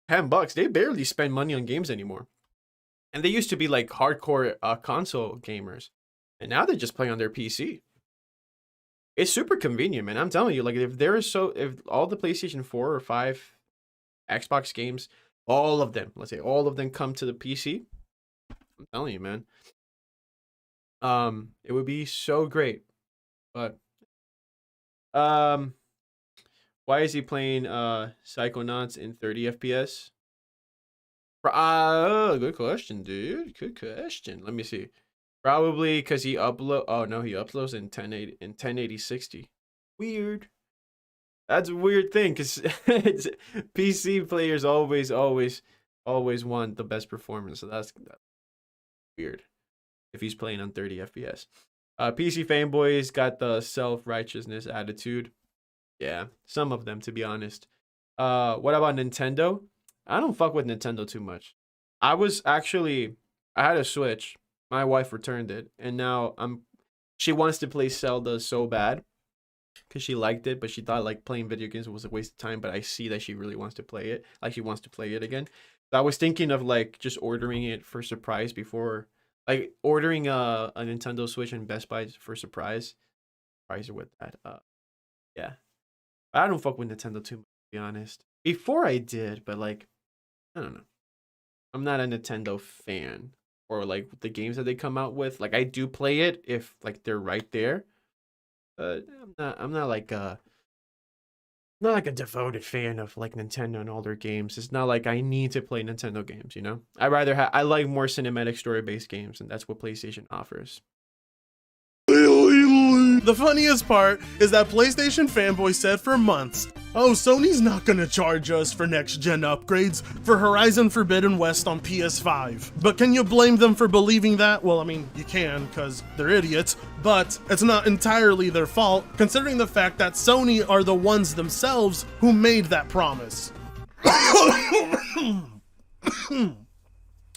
$10. They barely spend money on games anymore. And they used to be like hardcore console gamers, and now they just play on their PC. It's super convenient, man. I'm telling you, like if all the PlayStation 4 or 5 Xbox games, all of them, let's say all of them come to the PC, I'm telling you, man. It would be so great. But why is he playing Psychonauts in 30 FPS? Good question, dude. Good question. Let me see. Probably because he upload. Oh no, he uploads in 1080 60. Weird. That's a weird thing, because PC players always want the best performance. So that's weird. If he's playing on 30 FPS. PC fanboys got the self-righteousness attitude. Yeah, some of them, to be honest. What about Nintendo? I don't fuck with Nintendo too much. I had a Switch. My wife returned it, and now she wants to play Zelda so bad because she liked it, but she thought like playing video games was a waste of time. But I see that she really wants to play it. Like she wants to play it again. So I was thinking of like just ordering it for surprise before, like ordering a Nintendo Switch in Best Buy for surprise. Surprise her with that. Yeah. I don't fuck with Nintendo too much, to be honest. Before I did, but like, I don't know. I'm not a Nintendo fan, or like the games that they come out with. Like I do play it if like they're right there. But I'm not like a devoted fan of like Nintendo and all their games. It's not like I need to play Nintendo games, you know? I like more cinematic story-based games, and that's what PlayStation offers. The funniest part is that PlayStation fanboy said for months, oh, Sony's not gonna charge us for next-gen upgrades for Horizon Forbidden West on PS5. But can you blame them for believing that? Well, I mean, you can, because they're idiots, but it's not entirely their fault, considering the fact that Sony are the ones themselves who made that promise.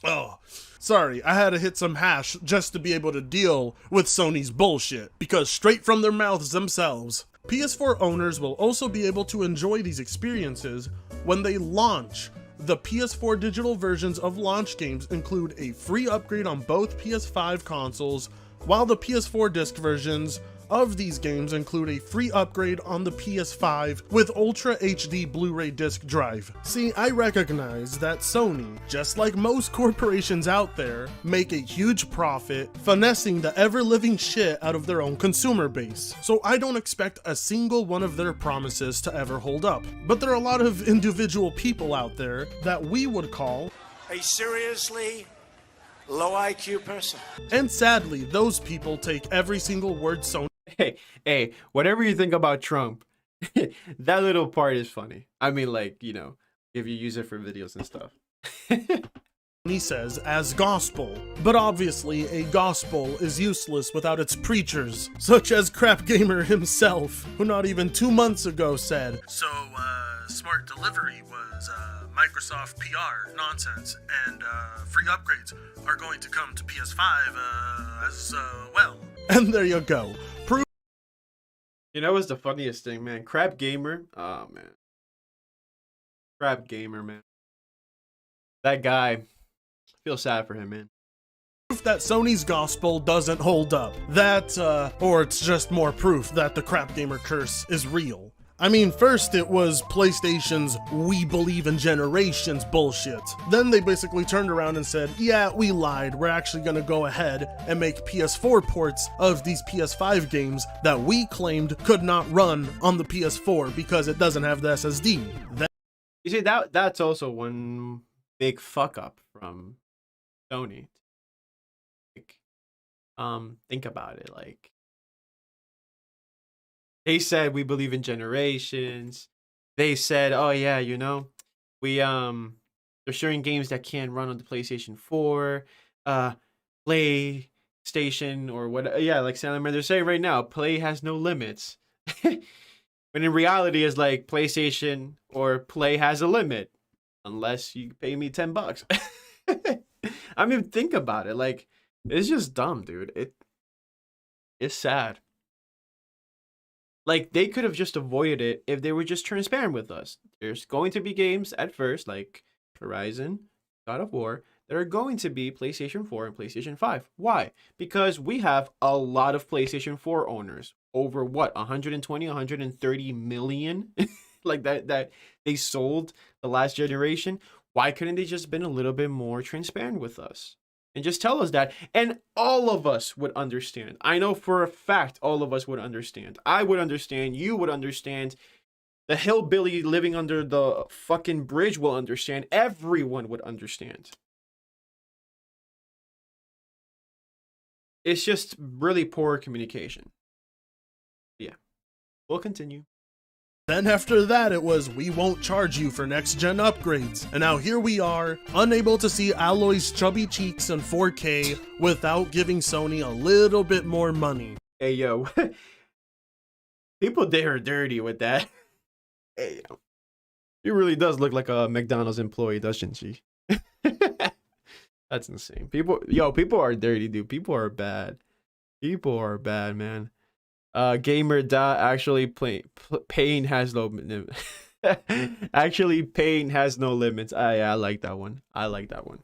Oh. Sorry, I had to hit some hash just to be able to deal with Sony's bullshit, because straight from their mouths themselves. PS4 owners will also be able to enjoy these experiences when they launch. The PS4 digital versions of launch games include a free upgrade on both PS5 consoles, while the PS4 disc versions of these games include a free upgrade on the PS5 with Ultra HD Blu-ray disc drive. See, I recognize that Sony, just like most corporations out there, make a huge profit finessing the ever-living shit out of their own consumer base. So I don't expect a single one of their promises to ever hold up. But there are a lot of individual people out there that we would call a seriously low IQ person. And sadly, those people take every single word Sony. Hey, whatever you think about Trump, that little part is funny. I mean, like, you know, if you use it for videos and stuff. He says as gospel, but obviously a gospel is useless without its preachers, such as Crap Gamer himself, who not even 2 months ago said, so smart delivery was Microsoft PR nonsense, and free upgrades are going to come to PS5 as well. And there you go. You know what's the funniest thing, man? Crap Gamer. Oh, man. Crap Gamer, man. That guy. I feel sad for him, man. Proof that Sony's gospel doesn't hold up. That, or it's just more proof that the Crap Gamer curse is real. I mean, first it was PlayStation's "we believe in generations" bullshit. Then they basically turned around and said, yeah, we lied, we're actually gonna go ahead and make PS4 ports of these PS5 games that we claimed could not run on the PS4 because it doesn't have the SSD. You see, that's also one big fuck up from Sony. Like, think about it, like, they said we believe in generations. They said, oh yeah, you know, they're showing games that can run on the PlayStation 4, PlayStation or what? Yeah, like Salamander, they're saying right now, Play has no limits. When in reality, it's like PlayStation or Play has a limit, unless you pay me $10. I mean, think about it. Like, it's just dumb, dude. It's sad. Like, they could have just avoided it if they were just transparent with us. There's going to be games at first, like Horizon, God of War, that are going to be PlayStation 4 and PlayStation 5. Why? Because we have a lot of PlayStation 4 owners. Over what? 120, 130 million? Like that they sold the last generation. Why couldn't they just been a little bit more transparent with us? And just tell us that, and all of us would understand. I know for a fact all of us would understand. I would understand. You would understand. The hillbilly living under the fucking bridge will understand. Everyone would understand. It's just really poor communication. Yeah. We'll continue. Then after that, it was, we won't charge you for next-gen upgrades. And now here we are, unable to see Alloy's chubby cheeks in 4K without giving Sony a little bit more money. Hey, yo. People there are dirty with that. Hey, yo. She really does look like a McDonald's employee, doesn't she? That's insane. People are dirty, dude. People are bad. People are bad, man. Gamer actually pain has no limit. Actually, pain has no limits. I like that one. I like that one.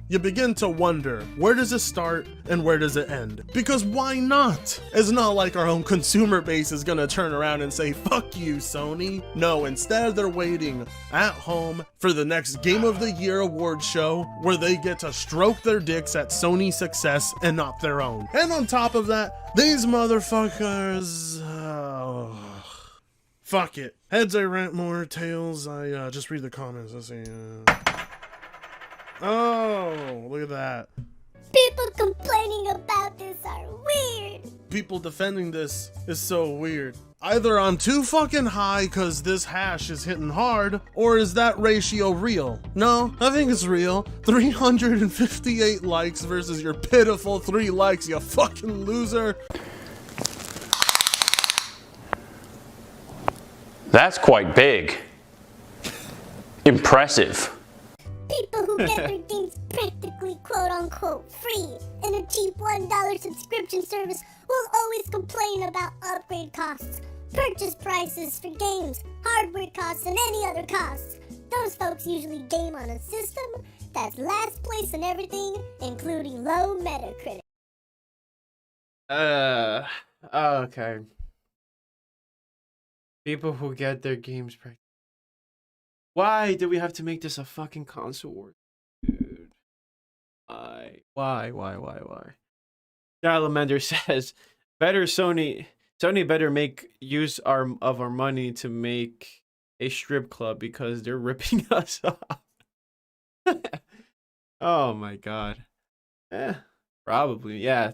You begin to wonder, where does it start and where does it end? Because why not? It's not like our own consumer base is gonna turn around and say, fuck you, Sony. No, instead they're waiting at home for the next Game of the Year award show where they get to stroke their dicks at Sony's success and not their own. And on top of that, these motherfuckers... fuck it. Heads I rant more, tails I just read the comments. Let's see. Oh, look at that. People complaining about this are weird. People defending this is so weird. Either I'm too fucking high cause this hash is hitting hard, or is that ratio real? No, I think it's real. 358 likes versus your pitiful 3 likes, you fucking loser. That's quite big. Impressive. People who get their games practically quote-unquote free in a cheap $1 subscription service will always complain about upgrade costs, purchase prices for games, hardware costs, and any other costs. Those folks usually game on a system that's last place in everything, including low Metacritic. Okay. People who get their games practically. Why do we have to make this a fucking console war? Dude. Why? Salamander says, Sony better make use of our money to make a strip club because they're ripping us off. Oh my god. Probably, yeah.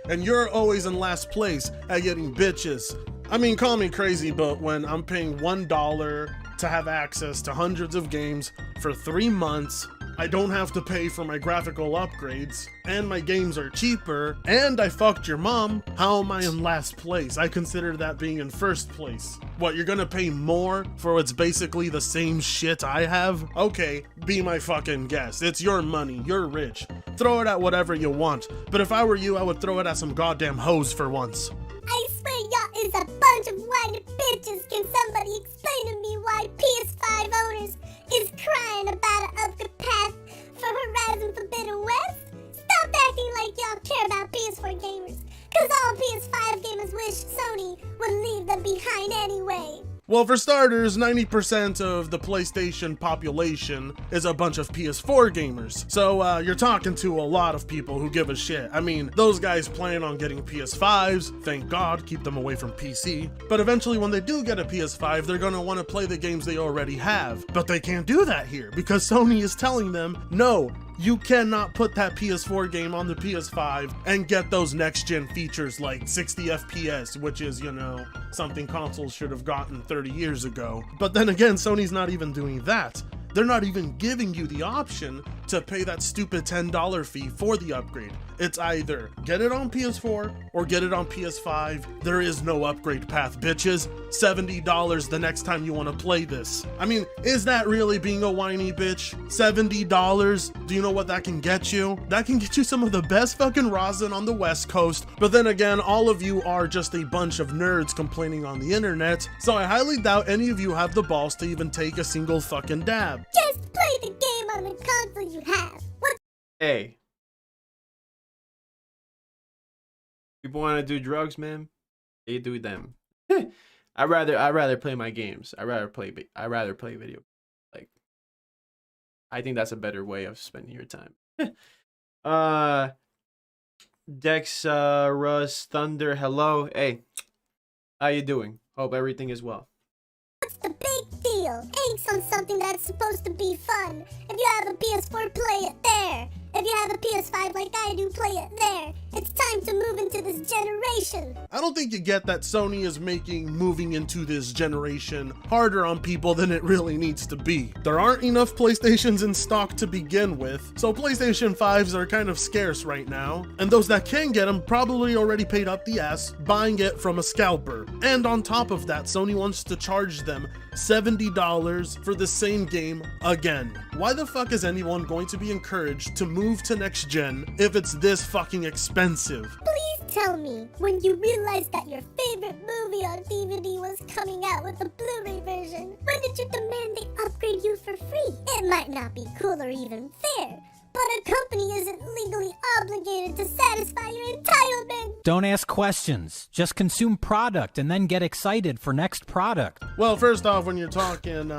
And you're always in last place at getting bitches. I mean, call me crazy, but when I'm paying $1 to have access to hundreds of games for 3 months, I don't have to pay for my graphical upgrades, and my games are cheaper, and I fucked your mom, how am I in last place? I consider that being in first place. What, you're gonna pay more for what's basically the same shit I have? Okay, be my fucking guest. It's your money, you're rich. Throw it at whatever you want, but if I were you, I would throw it at some goddamn hoes for once. I swear y'all is a bunch of whiny bitches. Can somebody explain to me why PS5 owners is crying about an upgrade path for Horizon Forbidden West? Stop acting like y'all care about PS4 gamers, cause all PS5 gamers wish Sony would leave them behind anyway. Well, for starters, 90% of the PlayStation population is a bunch of PS4 gamers. So you're talking to a lot of people who give a shit. I mean, those guys plan on getting PS5s, thank God, keep them away from PC. But eventually when they do get a PS5, they're gonna want to play the games they already have. But they can't do that here because Sony is telling them, no, you cannot put that PS4 game on the PS5 and get those next-gen features like 60 FPS, which is, you know, something consoles should have gotten 30 years ago. But then again, Sony's not even doing that. They're not even giving you the option to pay that stupid $10 fee for the upgrade. It's either get it on PS4 or get it on PS5. There is no upgrade path, bitches. $70 the next time you want to play this. I mean, is that really being a whiny bitch? $70? Do you know what that can get you? That can get you some of the best fucking rosin on the West Coast. But then again, all of you are just a bunch of nerds complaining on the internet, so I highly doubt any of you have the balls to even take a single fucking dab. Just play the game on the console you have. What? Hey. People want to do drugs, man. They do them. I'd rather play my games. I'd rather play video. Like, I think that's a better way of spending your time. Dex, Russ, Thunder, hello. Hey, how you doing? Hope everything is well. What's the big deal? Aches on something that's supposed to be fun. If you have a PS4, play it there. If you have a PS5 like I do, play it there. It's time to move into this generation. I don't think you get that Sony is making moving into this generation harder on people than it really needs to be. There aren't enough PlayStations in stock to begin with, so PlayStation 5s are kind of scarce right now, and those that can get them probably already paid up the ass buying it from a scalper. And on top of that, Sony wants to charge them $70 for the same game again. Why the fuck is anyone going to be encouraged to move to next gen if it's this fucking expensive? Please tell me, when you realized that your favorite movie on DVD was coming out with a Blu-ray version, when did you demand they upgrade you for free? It might not be cool or even fair, but a company isn't legally obligated to satisfy your entitlement. Don't ask questions. Just consume product and then get excited for next product. Well, first off, when you're talking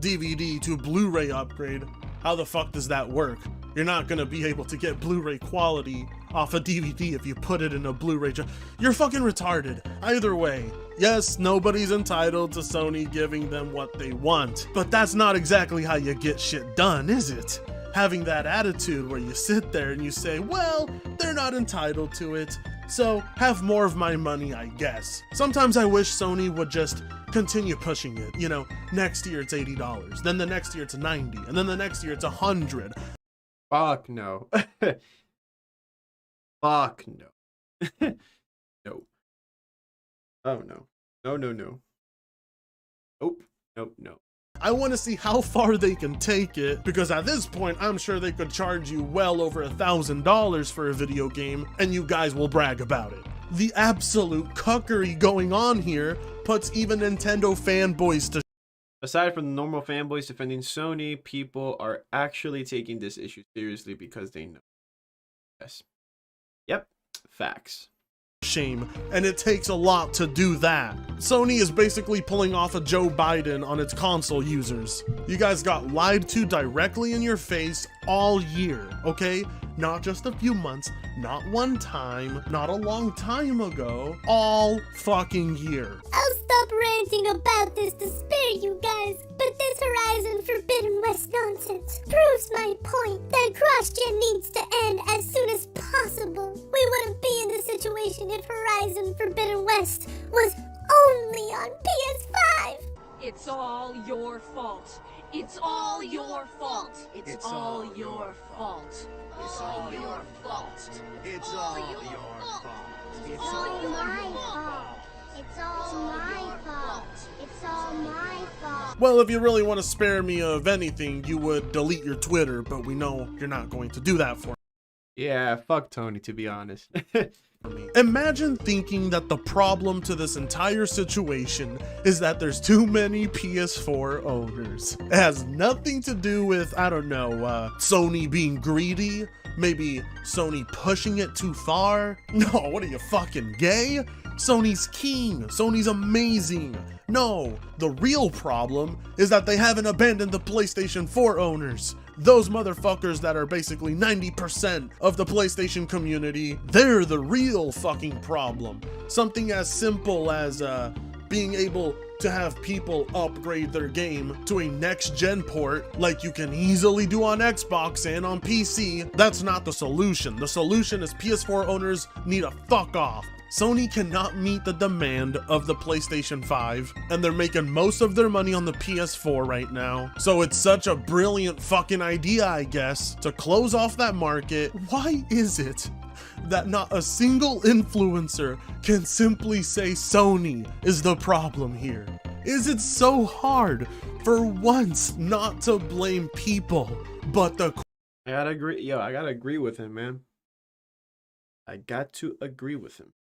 DVD to Blu-ray upgrade, how the fuck does that work? You're not gonna be able to get Blu-ray quality off a DVD if you put it in a Blu-ray. You're fucking retarded. Either way, yes, nobody's entitled to Sony giving them what they want, but that's not exactly how you get shit done, is it? Having that attitude where you sit there and you say, well, they're not entitled to it, so have more of my money, I guess. Sometimes I wish Sony would just continue pushing it. You know, next year it's $80, then the next year it's $90, and then the next year it's $100. Fuck no. Fuck no. No. Oh no. No, no, no. Nope. Nope, no. I want to see how far they can take it, because at this point, I'm sure they could charge you well over $1,000 for a video game, and you guys will brag about it. The absolute cuckery going on here puts even Nintendo fanboys to Aside from the normal fanboys defending Sony, people are actually taking this issue seriously because they know. Yes. Yep. Facts. shame, and it takes a lot to do that. Sony is basically pulling off a Joe Biden on its console users. You guys got lied to directly in your face all year, okay? Not just a few months, not one time, not a long time ago, all fucking year. I'll stop ranting about this to spare you guys, but this Horizon Forbidden West nonsense proves my point that cross-gen needs to end as soon as possible. We wouldn't be in this situation if Horizon Forbidden West was only on PS5. It's all all your fault. It's all your fault. It's all your fault. It's all your fault. It's all your fault. It's all my fault. It's all my fault. It's all my fault. Well, if you really want to spare me of anything, you would delete your Twitter, but we know you're not going to do that for Yeah, fuck Tony, to be honest. me. Imagine thinking that the problem to this entire situation is that there's too many PS4 owners. It has nothing to do with, I don't know, Sony being greedy, maybe Sony pushing it too far. No, what are you, fucking gay? Sony's king, Sony's amazing. No, the real problem is that they haven't abandoned the PlayStation 4 owners. Those motherfuckers that are basically 90% of the PlayStation community, they're the real fucking problem. Something as simple as being able to have people upgrade their game to a next-gen port like you can easily do on Xbox and on PC, that's not the solution. The solution is PS4 owners need to fuck off. Sony cannot meet the demand of the PlayStation 5, and they're making most of their money on the PS4 right now. So it's such a brilliant fucking idea, I guess, to close off that market. Why is it that not a single influencer can simply say Sony is the problem here? Is it so hard for once not to blame people, but the I gotta agree. Yo, I gotta agree with him, man. I got to agree with him.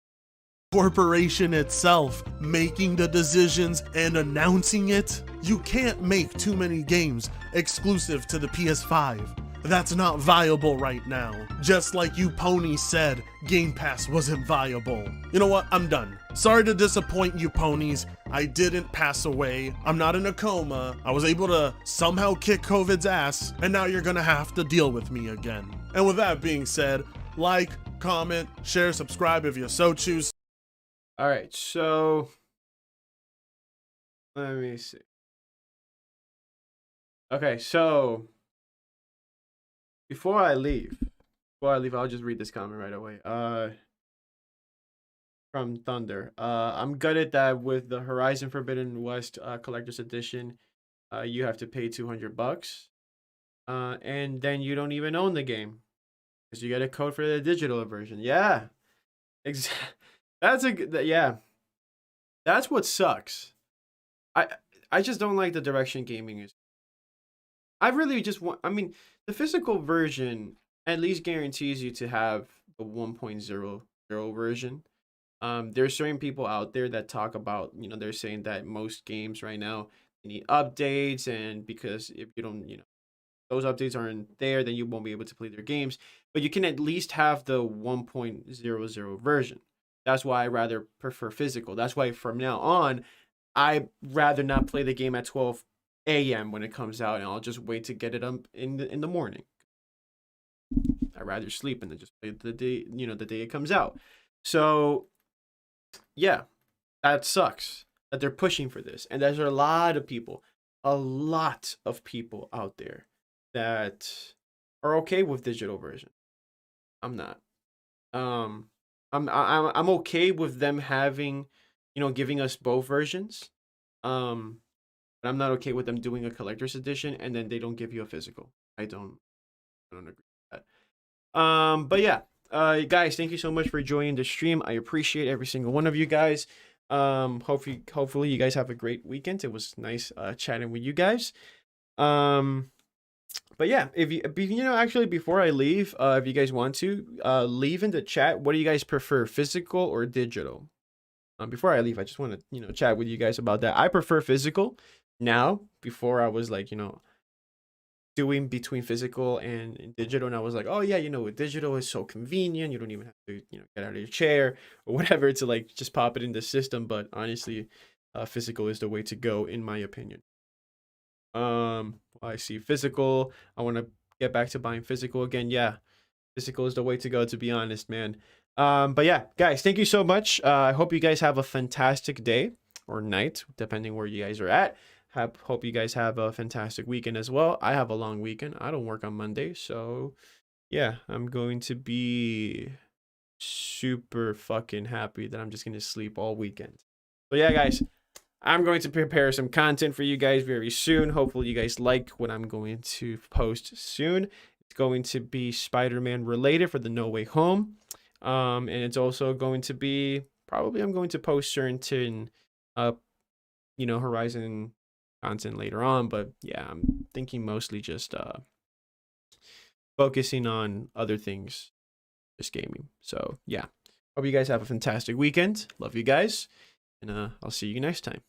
corporation itself making the decisions and announcing it? You can't make too many games exclusive to the PS5. That's not viable right now. Just like you Pony said, Game Pass wasn't viable. You know what? I'm done. Sorry to disappoint you ponies. I didn't pass away. I'm not in a coma. I was able to somehow kick COVID's ass, and now you're gonna have to deal with me again. And with that being said, like, comment, share, subscribe if you so choose. All right, so let me see. Okay, so before I leave, I'll just read this comment right away. From Thunder. I'm gutted that with the Horizon Forbidden West collector's edition, you have to pay $200, and then you don't even own the game because you get a code for the digital version. Yeah, exactly. Yeah. That's what sucks. I just don't like the direction gaming is. I really just want. I mean, the physical version at least guarantees you to have the 1.00 version. There's certain people out there that talk about, they're saying that most games right now need updates, and because if you don't, those updates aren't there, then you won't be able to play their games. But you can at least have the 1.00 version. That's why I rather prefer physical. That's why from now on, I rather not play the game at 12 a.m. when it comes out, and I'll just wait to get it up in the morning. I'd rather sleep and then just play the day, the day it comes out. So yeah, that sucks that they're pushing for this. And there's a lot of people out there that are okay with digital version. I'm not. I'm okay with them having, giving us both versions. But I'm not okay with them doing a collector's edition and then they don't give you a physical. I don't agree with that. But yeah, guys, thank you so much for joining the stream. I appreciate every single one of you guys. Hopefully you guys have a great weekend. It was nice chatting with you guys. But yeah, if you actually before I leave, if you guys want to leave in the chat, what do you guys prefer, physical or digital? Before I leave, I just want to chat with you guys about that. I prefer physical now. Before I was like doing between physical and digital, and I was like, oh yeah, digital is so convenient. You don't even have to get out of your chair or whatever to like just pop it in the system. But honestly, physical is the way to go in my opinion. I see physical. I want to get back to buying physical again. Yeah, physical is the way to go, to be honest, man. But yeah, guys, thank you so much. I hope you guys have a fantastic day or night, depending where you guys are at. Hope you guys have a fantastic weekend as well. I have a long weekend. I don't work on Monday, so yeah, I'm going to be super fucking happy that I'm just gonna sleep all weekend. So yeah, guys, I'm going to prepare some content for you guys very soon. Hopefully you guys like what I'm going to post soon. It's going to be Spider-Man related for the No Way Home. And it's also going to be, probably I'm going to post certain, Horizon content later on. But yeah, I'm thinking mostly just focusing on other things, just gaming. So yeah, hope you guys have a fantastic weekend. Love you guys. And I'll see you next time.